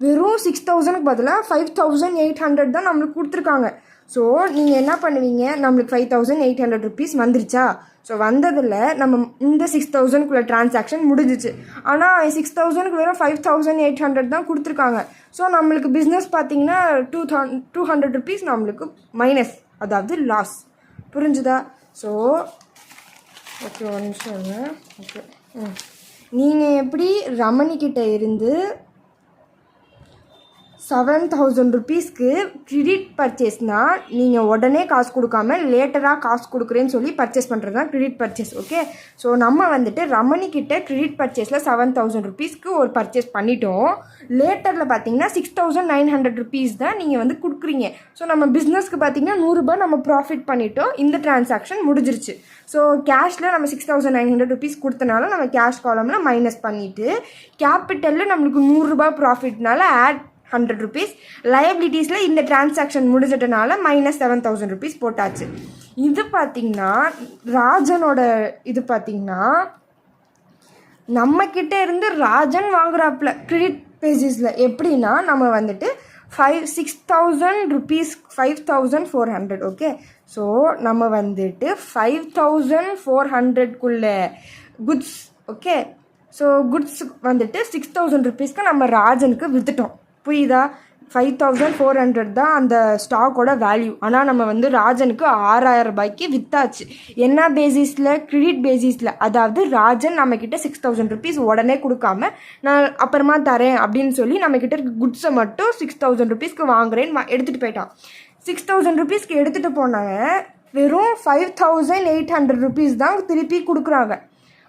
வெறும் 6,000க்கு பதிலாக 5,800 தான் நம்மளுக்கு கொடுத்துருக்காங்க. ஸோ நீங்கள் என்ன பண்ணுவீங்க? நம்மளுக்கு 5,800 rupees வந்துருச்சா? ஸோ வந்ததில் நம்ம இந்த 6,000க்குள்ள டிரான்சாக்ஷன் முடிஞ்சிச்சு. ஆனால் 6,000க்கு வெறும் 5,800 தான் கொடுத்துருக்காங்க. ஸோ நம்மளுக்கு பிஸ்னஸ் பார்த்தீங்கன்னா 200 rupees நம்மளுக்கு மைனஸ், அதாவது லாஸ். புரிஞ்சுதா? ஸோ ஓகே, ஒரு நிமிஷம். ஓகே, நீங்கள் எப்படி ரமணிக்கிட்ட இருந்து 7,000 rupeesக்கு கிரெடிட் பர்ச்சேஸ்னால் நீங்கள் உடனே காசு கொடுக்காம லேட்டராக காசு கொடுக்குறேன்னு சொல்லி பர்ச்சேஸ் பண்ணுறது தான் கிரெடிட் பர்ச்சேஸ். ஓகே, ஸோ நம்ம வந்துட்டு ரமணிக்கிட்ட கிரெடிட் பர்ச்சேஸில் 7,000 rupeesக்கு ஒரு பர்ச்சேஸ் பண்ணிட்டோம். லேட்டரில் பார்த்தீங்கன்னா 6,900 rupees தான் நீங்கள் வந்து கொடுக்குறீங்க. ஸோ நம்ம பிஸ்னஸ்க்கு பார்த்தீங்கன்னா 100 ரூபாய் நம்ம ப்ராஃபிட் பண்ணிட்டோம். இந்த டிரான்சாக்ஷன் முடிஞ்சிருச்சு. ஸோ கேஷில் நம்ம 6,900 rupees கொடுத்தனால நம்ம கேஷ் காலமில் மைனஸ் பண்ணிவிட்டு கேபிட்டலில் நம்மளுக்கு 100 ரூபாய் ப்ராஃபிட்னால ஆட் 100 rupees. லயபிலிட்டிஸில் இந்த டிரான்சாக்ஷன் முடிஞ்சிட்டனால -7,000 rupees போட்டாச்சு. இது பார்த்திங்கன்னா ராஜனோட இது பார்த்திங்கன்னா நம்மக்கிட்ட இருந்து ராஜன் வாங்குறாப்புல கிரெடிட் பேசிஸில். எப்படின்னா நம்ம வந்துட்டு 6,000 rupees 5,400. ஓகே, ஸோ நம்ம வந்துட்டு 5,400க்குள்ள குட்ஸ். ஓகே, ஸோ குட்ஸ் வந்துட்டு 6,000 rupeesக்கு நம்ம ராஜனுக்கு விற்றுட்டோம். புரியுதா? 5,400 தான் அந்த ஸ்டாக்கோட வேல்யூ. ஆனால் நம்ம வந்து ராஜனுக்கு 6,000 ரூபாய்க்கு விற்றாச்சு. என்ன பேசிஸில்? கிரெடிட் பேசிஸில். அதாவது ராஜன் நம்மக்கிட்ட 6,000 rupees உடனே கொடுக்காம நான் அப்புறமா தரேன் அப்படின்னு சொல்லி நம்மக்கிட்ட குட்ஸை மட்டும் 6,000 rupeesக்கு வாங்குறேன்னு எடுத்துகிட்டு போயிட்டான். 6,000 rupeesக்கு எடுத்துகிட்டு போனாங்க, வெறும் 5,800 rupees தான் திருப்பி கொடுக்குறாங்க.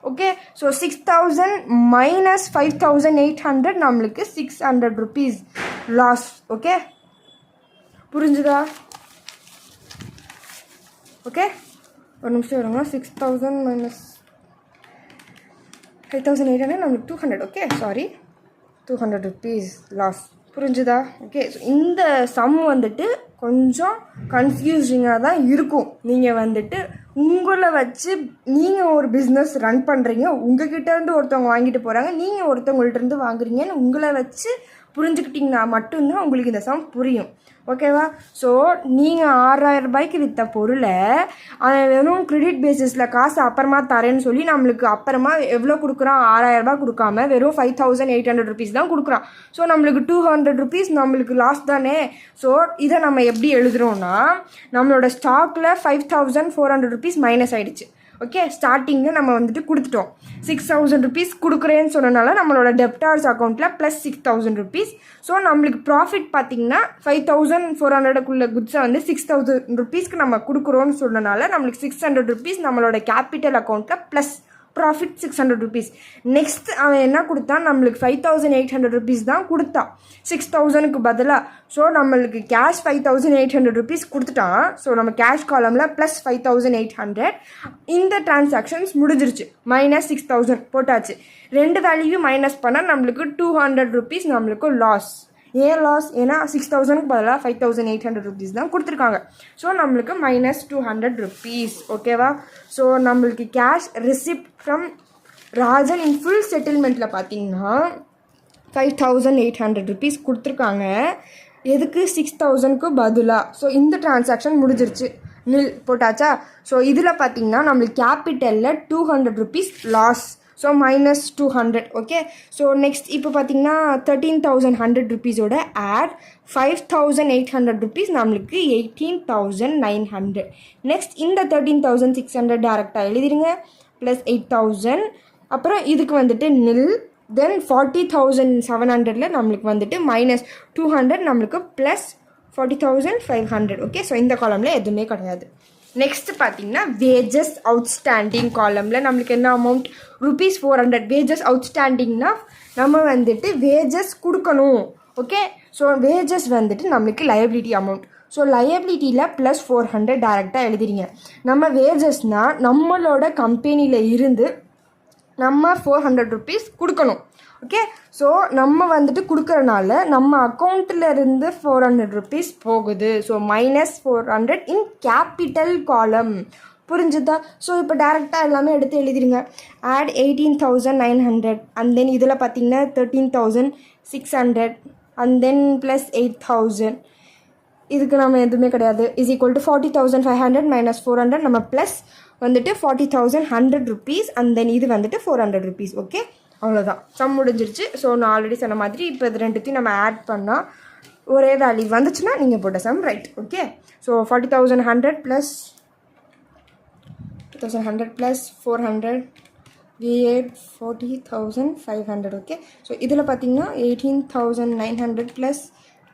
ஓகே, ஸோ 6,000 minus 5,800 நம்மளுக்கு 600 rupees லாஸ். ஓகே, புரிஞ்சுதா? ஓகே, ஒரு நிமிஷம் வருங்க. 6,000 minus 5,800 நம்மளுக்கு 200. Okay, sorry, 200 rupees loss. புரிஞ்சுதா? ஓகே, ஸோ இந்த சம் வந்துட்டு கொஞ்சம் கன்ஃபியூசிங்காக தான் இருக்கும். நீங்கள் வந்துட்டு உங்களை வச்சு நீங்கள் ஒரு பிஸ்னஸ் ரன் பண்ணுறீங்க, உங்ககிட்டேருந்து ஒருத்தவங்க வாங்கிட்டு போகிறாங்க, நீங்கள் ஒருத்தவங்கள்ட்டேருந்து வாங்குறீங்கன்னு உங்களை வச்சு புரிஞ்சுக்கிட்டிங்கன்னா மட்டும்தான் உங்களுக்கு இந்த சம் புரியும். ஓகேவா? ஸோ நீங்கள் 6,000 ரூபாய்க்கு விற்ற பொருளை அவன் வெறும் கிரெடிட் பேசிஸில் காசு அப்புறமா தரேன்னு சொல்லி நம்மளுக்கு அப்புறமா எவ்வளோ கொடுக்குறான்? 6,000 ரூபாய் கொடுக்காம வெறும் 5,800 rupees தான் கொடுக்குறான். ஸோ நம்மளுக்கு 200 rupees நம்மளுக்கு லாஸ் தானே. ஸோ இதை நம்ம எப்படி எழுதுகிறோன்னா, நம்மளோட ஸ்டாக்கில் 5,400 rupees மைனஸ் ஆகிடுச்சு. ஓகே, ஸ்டார்டிங்கில் நம்ம வந்துட்டு கொடுத்துட்டோம். 6,000 rupees கொடுக்குறேன்னு சொன்னனால நம்மளோட டெப்டார்ஸ் அக்கௌண்ட்டில் ப்ளஸ் 6,000 rupees. ஸோ நம்மளுக்கு ப்ராஃபிட் பார்த்திங்கன்னா 5,400க்குள்ள குட்ஸை வந்து 6,000 rupeesக்கு நம்ம கொடுக்குறோன்னு சொன்னனால நம்மளுக்கு 600 rupees நம்மளோட கேபிட்டல் அக்கௌண்ட்டில் ப்ளஸ் ப்ராஃபிட் 600 rupees. நெக்ஸ்ட் அவன் என்ன கொடுத்தான்? நம்மளுக்கு 5,800 rupees தான் கொடுத்தான் 6,000க்கு பதிலாக. ஸோ நம்மளுக்கு கேஷ் 5,800 rupees கொடுத்துட்டான். ஸோ நம்ம கேஷ் காலமில் ப்ளஸ் 5,800. இந்த டிரான்சாக்ஷன்ஸ் முடிஞ்சிருச்சு. மைனஸ் 6,000 போட்டாச்சு. ரெண்டு வேல்யூ மைனஸ் பண்ணால் நம்மளுக்கு 200 rupees நம்மளுக்கு லாஸ். ஏன் லாஸ்? ஏன்னா 6,000க்கு பதிலாக 5,800 rupees தான் கொடுத்துருக்காங்க. ஸோ நம்மளுக்கு மைனஸ் 200 rupees. ஓகேவா? ஸோ நம்மளுக்கு cash receipt from Rajan in full செட்டில்மெண்ட்டில் பார்த்தீங்கன்னா 5,800 rupees கொடுத்துருக்காங்க. எதுக்கு? 6,000க்கு பதிலாக. ஸோ இந்த டிரான்சாக்ஷன் முடிஞ்சிருச்சு, நில் போட்டாச்சா? ஸோ இதில் பார்த்தீங்கன்னா நம்மளுக்கு கேபிட்டலில் 200 rupees loss. So minus 200. Okay, so next இப்போ பார்த்தீங்கன்னா 13,100 rupeesோட ஆட் 5,800 rupees நம்மளுக்கு 18,900. நெக்ஸ்ட் இந்த 13,600 டேரெக்டாக எழுதிடுங்க. ப்ளஸ் 8,000, அப்புறம் இதுக்கு வந்துட்டு நில். தென் 40,700ல் நம்மளுக்கு வந்துட்டு மைனஸ் 200 நம்மளுக்கு ப்ளஸ் 40,500. ஓகே, ஸோ இந்த காலமில் எதுவுமே கிடையாது. நெக்ஸ்ட் பார்த்தீங்கன்னா வேஜஸ் அவுட்ஸ்டாண்டிங் காலமில் நம்மளுக்கு என்ன அமௌண்ட்? ₹400. வேஜஸ் அவுட்ஸ்டாண்டிங்னா நம்ம வந்துட்டு வேஜஸ் கொடுக்கணும். ஓகே, ஸோ வேஜஸ் வந்துட்டு நம்மளுக்கு லயபிலிட்டி அமௌண்ட். ஸோ லயபிலிட்டியில் ப்ளஸ் 400 டேரெக்டாக எழுதிடுங்க. நம்ம வேஜஸ்னால் நம்மளோட கம்பெனியில் இருந்து நம்ம 400 rupees கொடுக்கணும். ஓகே, ஸோ நம்ம வந்துட்டு கொடுக்குறனால நம்ம அக்கௌண்ட்டில் இருந்து 400 rupees போகுது. ஸோ மைனஸ் 400 இன் கேபிட்டல் காலம். புரிஞ்சுதா? ஸோ இப்போ டேரெக்டாக எல்லாமே எடுத்து எழுதிடுங்க. ஆட் 18,900 அண்ட் தென் இதில் பார்த்தீங்கன்னா 13,600 அண்ட் தென் ப்ளஸ் 8,000. இதுக்கு நம்ம எதுவுமே கிடையாது. இஸ் ஈக்குவல் டு 40,500 மைனஸ் 400 நம்ம ப்ளஸ் வந்துட்டு 40,100 rupees அண்ட் தென் இது வந்துட்டு 400 rupees. ஓகே, அவ்வளோதான், சம் முடிஞ்சிருச்சு. ஸோ நான் ஆல்ரெடி சொன்ன மாதிரி இப்போ இது ரெண்டுத்தையும் நம்ம ஆட் பண்ணால் ஒரே வேல்யூ வந்துச்சுன்னா நீங்கள் போட்ட sum right. Okay, so 40,100 plus 2,100 plus 400 V8 40,500. Okay, so இதில் பார்த்தீங்கன்னா 18,900 plus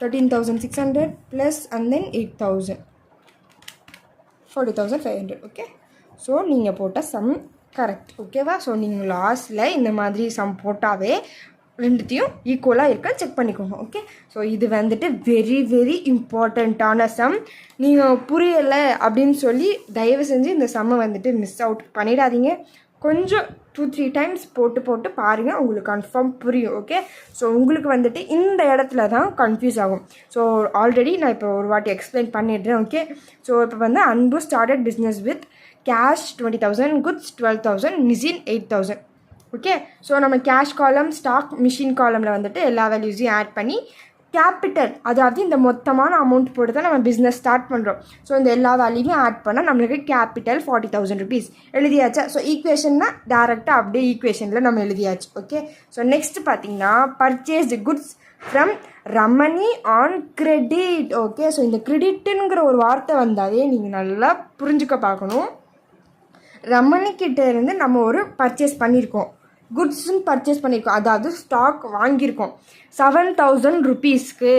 13,600 plus and then 8,000 40,500. Okay, so நீங்கள் போட்ட சம் கரெக்ட். ஓகேவா? ஸோ நீங்கள் லாஸ்ட்டில் இந்த மாதிரி சம் போட்டாவே ரெண்டுத்தையும் ஈக்குவலாக இருக்க செக் பண்ணிக்கோங்க. ஓகே, ஸோ இது வந்துட்டு வெரி வெரி இம்பார்ட்டண்ட்டான சம். நீங்கள் புரியலை அப்படின்னு சொல்லி தயவு செஞ்சு இந்த சம்மை வந்துட்டு மிஸ் அவுட் பண்ணிடாதீங்க. கொஞ்சம் 2-3 times போட்டு பாருங்கள், உங்களுக்கு கன்ஃபார்ம் புரியும். ஓகே, ஸோ உங்களுக்கு வந்துட்டு இந்த இடத்துல தான் கன்ஃபியூஸ் ஆகும். ஸோ ஆல்ரெடி நான் இப்போ ஒரு வாட்டி எக்ஸ்பிளைன் பண்ணிடுறேன். ஓகே, ஸோ இப்போ வந்து அன்பு started business with cash 20,000, goods 12,000, machine 8,000. Okay, so நம்ம கேஷ் காலம், ஸ்டாக், மிஷின் காலமில் வந்துட்டு எல்லா வேல்யூஸையும் ஆட் பண்ணி கேபிட்டல், அதாவது இந்த மொத்தமான அமௌண்ட் போட்டு தான் நம்ம பிஸ்னஸ் ஸ்டார்ட் பண்ணுறோம். ஸோ இந்த எல்லா வேல்யூமே ஆட் பண்ணால் நம்மளுக்கு கேபிட்டல் 40,000 rupees எழுதியாச்சா? ஸோ ஈக்குவேஷன்னா டேரெக்டாக அப்படியே ஈக்குவேஷனில் நம்ம எழுதியாச்சு. ஓகே, ஸோ நெக்ஸ்ட் பார்த்தீங்கன்னா purchased goods from Ramani on credit. Okay, so இந்த கிரெடிட்டுங்கிற ஒரு வார்த்தை வந்தாலே நீங்கள் நல்லா புரிஞ்சுக்க பார்க்கணும். ரமணிக்கிட்ட இருந்து நம்ம ஒரு பர்ச்சேஸ் பண்ணியிருக்கோம். குட்ஸ்ன்னு பர்ச்சேஸ் பண்ணியிருக்கோம், அதாவது ஸ்டாக் வாங்கியிருக்கோம் 7,000 ருபீஸ்க்கு.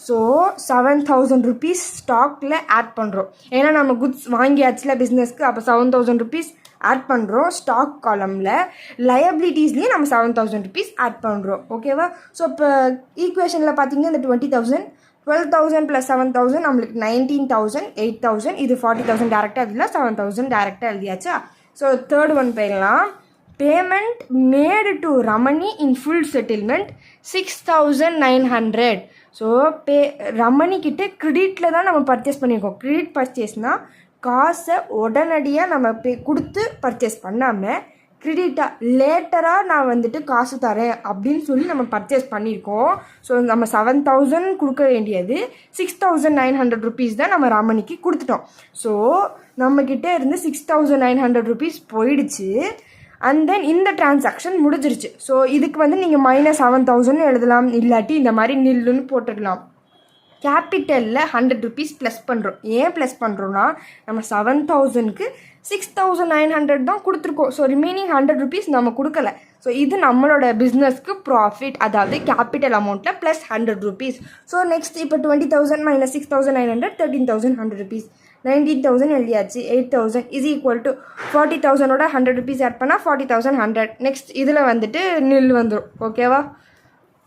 ஸோ 7,000 ருபீஸ் ஸ்டாக்கில் ஆட் பண்ணுறோம். ஏன்னா நம்ம குட்ஸ் வாங்கியாச்சுல பிஸ்னஸ்க்கு, அப்போ 7,000 ருபீஸ் ஆட் பண்ணுறோம் ஸ்டாக் காலமில். லயபிலிட்டிஸ்லேயும் நம்ம 7,000 ருபீஸ் ஆட் பண்ணுறோம். ஓகேவா? ஸோ இப்போ ஈக்குவேஷனில் பார்த்தீங்கன்னா இந்த 20,000 12,000 + 7,000 நம்மளுக்கு 19,000 8,000 இது 40,000 டேரெக்டாக எழுதிலாம், 7,000 டேரெக்டாக எழுதியாச்சா. ஸோ தேர்ட் ஒன் போயிடலாம். Payment made to Ramani in full settlement 6,900. So ரமணிக்கிட்ட கிரெடிட்டில் தான் நம்ம பர்ச்சேஸ் பண்ணியிருக்கோம். கிரெடிட் பர்ச்சேஸ்னால் காசை உடனடியாக நம்ம கொடுத்து பர்ச்சேஸ் பண்ணாமல் கிரெடிட்டாக லேட்டராக நான் வந்துட்டு காசு தரேன் அப்படின்னு சொல்லி நம்ம பர்ச்சேஸ் பண்ணியிருக்கோம். ஸோ நம்ம 7,000 கொடுக்க வேண்டியது 6,900 ருபீஸ் தான் நம்ம ரமணிக்கு கொடுத்துட்டோம். ஸோ நம்மக்கிட்ட இருந்து 6,900 ருபீஸ் போயிடுச்சு. அண்ட் தென் இந்த டிரான்சாக்ஷன் முடிஞ்சிருச்சு. ஸோ இதுக்கு வந்து நீங்கள் -7,000 எழுதலாம், இல்லாட்டி இந்த மாதிரி நில்லுன்னு போட்டுடலாம். கேபிட்டலில் 100 ருபீஸ் ப்ளஸ் பண்ணுறோம். ஏன் ப்ளஸ் பண்ணுறோன்னா நம்ம 7,000க்கு 6,900 தான் கொடுத்துருக்கோம். ஸோ ரிமைனிங் 100 ருபீஸ் நம்ம கொடுக்கல. ஸோ இது நம்மளோட பிஸ்னஸ்க்கு ப்ராஃபிட், அதாவது கேபிட்டல் அமௌண்ட்டில் ப்ளஸ் 100 ருபீஸ். ஸோ நெக்ஸ்ட் இப்போ 20,000 - 6,900 13,100 ருபீஸ். 19,000 எழுதியாச்சு. 8,000 இஸ் ஈக்குவல் டு 40,000ஓட 100 ருபீஸ் ஆட் பண்ணால் 40,100. நெக்ஸ்ட் இதில் வந்துட்டு நில் வந்துடும். ஓகேவா?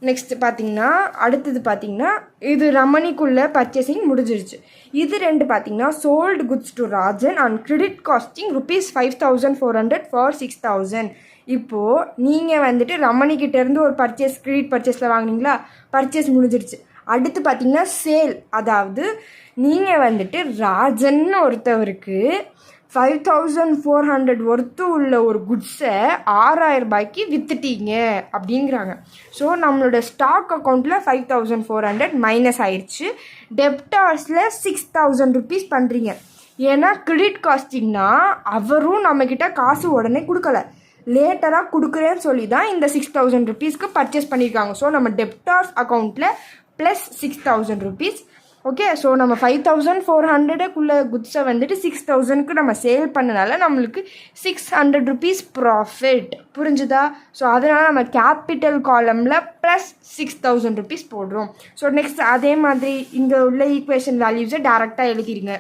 நெக்ஸ்ட் பார்த்தீங்கன்னா அடுத்தது பார்த்தீங்கன்னா இது ரமணிக்குள்ளே பர்ச்சேசிங் முடிஞ்சிருச்சு. இது ரெண்டு பார்த்தீங்கன்னா sold goods to Rajan and credit costing ₹5,400 for 6,000. இப்போது நீங்கள் வந்துட்டு ரமணிக்கிட்டேருந்து ஒரு கிரெடிட் பர்ச்சேஸில் வாங்கினீங்களா, பர்ச்சேஸ் முடிஞ்சிருச்சு. அடுத்து பார்த்தீங்கன்னா சேல், அதாவது நீங்கள் வந்துட்டு ராஜன்னு ஒருத்தவருக்கு 5,400 ஒர்த்து உள்ள ஒரு குட்ஸை 6,000 ரூபாய்க்கு விற்றுட்டீங்க அப்படிங்கிறாங்க. ஸோ நம்மளோட ஸ்டாக் அக்கௌண்ட்டில் 5,400 மைனஸ் ஆயிடுச்சு. டெப்டார்ஸில் 6,000 ருபீஸ் பண்ணுறீங்க. ஏன்னா கிரெடிட் காஸ்டிங்னா அவரும் நம்மக்கிட்ட காசு உடனே கொடுக்கல, லேட்டராக கொடுக்குறேன்னு சொல்லி தான் இந்த 6,000 ருபீஸ்க்கு பர்ச்சேஸ் பண்ணியிருக்காங்க. ஸோ நம்ம டெப்டார்ஸ் அக்கௌண்ட்டில் ப்ளஸ் 6,000 ருபீஸ். ஓகே, ஸோ நம்ம 5,400க்குள்ள குட்ஸை வந்துட்டு 6,000க்கு நம்ம சேல் பண்ணனால நம்மளுக்கு 600 ருபீஸ் ப்ராஃபிட். புரிஞ்சுதா? ஸோ அதனால் நம்ம கேபிட்டல் காலமில் ப்ளஸ் 6,000 ருபீஸ் போடுறோம். ஸோ நெக்ஸ்ட் அதே மாதிரி இங்கே உள்ள ஈக்குவேஷன் வேல்யூஸை டேரெக்டாக எழுதிடுங்க.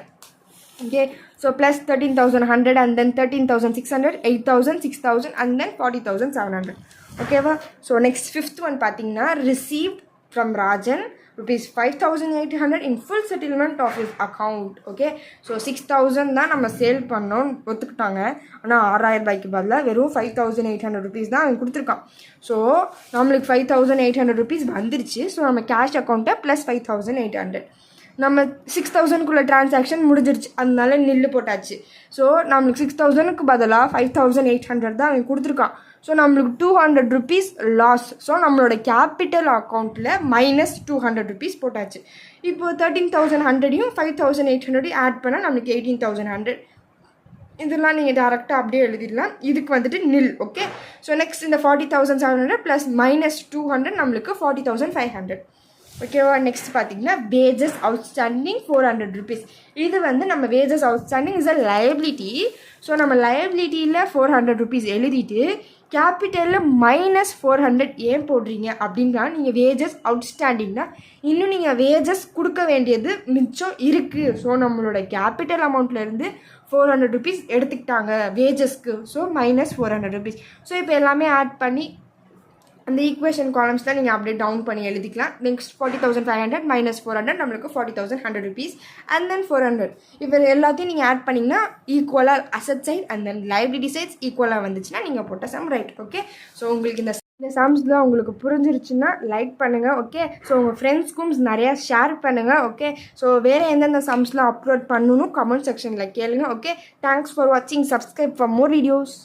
Okay, so plus 13,100 and then 13,600 8,000 6,000 and then 40,700. ஓகேவா? ஸோ நெக்ஸ்ட் ஃபிஃப்த் ஒன் பார்த்தீங்கன்னா received from Rajan ₹5,800 in full settlement of his account. Okay, so 6,000 தான் நம்ம சேல் பண்ணோம் ஒத்துக்கிட்டாங்க. ஆனால் 6,000 ரூபாய்க்கு பதிலாக வெறும் 5,800 ருபீஸ் தான் அவன் கொடுத்துருக்கான். ஸோ நம்மளுக்கு 5,800 ருபீஸ் வந்துருச்சு. ஸோ நம்ம கேஷ் அக்கௌண்ட்டை ப்ளஸ் 5,800. நம்ம 6,000க்குள்ள டிரான்சாக்ஷன் முடிஞ்சிருச்சு, அதனால நில்லு போட்டாச்சு. ஸோ நம்மளுக்கு 6,000க்கு பதிலாக 5,800 தான் அவன் கொடுத்துருக்கான். ஸோ நம்மளுக்கு 200 ருபீஸ் லாஸ். ஸோ நம்மளோட கேபிட்டல் அக்கௌண்ட்டில் -200 ருபீஸ் போட்டாச்சு. இப்போ 13,100யும் 5,800யும் ஆட் பண்ணால் நம்மளுக்கு 18,100. இதெல்லாம் நீங்கள் டேரெக்டாக அப்படியே எழுதிடலாம். இதுக்கு வந்துட்டு நில். ஓகே, ஸோ நெக்ஸ்ட் இந்த 40,700 ப்ளஸ் -200 நம்மளுக்கு 40,500. ஓகேவா? நெக்ஸ்ட் பார்த்தீங்கன்னா வேஜஸ் அவுட்ஸ்டாண்டிங் 400 ருபீஸ். இது வந்து நம்ம wages outstanding is a liability. So நம்ம லயபிலிட்டியில் 400 ருபீஸ் எழுதிட்டு கேபிட்டலில் -400 ஏன் போடுறீங்க அப்படின்னா நீங்கள் வேஜஸ் அவுட்ஸ்டாண்டிங்னா இன்னும் நீங்கள் வேஜஸ் கொடுக்க வேண்டியது மிச்சம் இருக்குது. ஸோ நம்மளோட கேபிட்டல் அமௌண்ட்லேருந்து 400 ருபீஸ் எடுத்துக்கிட்டாங்க வேஜஸ்க்கு. So -400 rupees. ஸோ இப்போ எல்லாமே ஆட் பண்ணி அந்த ஈக்குவேஷன் காலம்ஸ் தான் நீங்கள் அப்படியே டவுன் பண்ணி எழுதிக்கலாம். நெக்ஸ்ட் 40,500 -400 நம்மளுக்கு 40,100 ருபீஸ் அண்ட் தென் 400. இப்போ எல்லாத்தையும் நீங்கள் ஆட் பண்ணிங்கன்னா ஈக்குவலாக asset side and then liability sides ஈக்குவலாக வந்துச்சுன்னா நீங்கள் போட்ட சம் ரைட். ஓகே, ஸோ உங்களுக்கு இந்த சம்ஸ்லாம் உங்களுக்கு புரிஞ்சிருச்சுன்னா லைக் பண்ணுங்கள். ஓகே, ஸோ உங்கள் ஃப்ரெண்ட்ஸ்க்கும் நிறையா ஷேர் பண்ணுங்கள். ஓகே, ஸோ வேறு எந்தெந்த சம்ஸ்லாம் அப்லோட் பண்ணணும் கமெண்ட் செக்ஷனில் கேளுங்க. ஓகே, தேங்க்ஸ் ஃபார் வாட்சிங். Subscribe for more videos.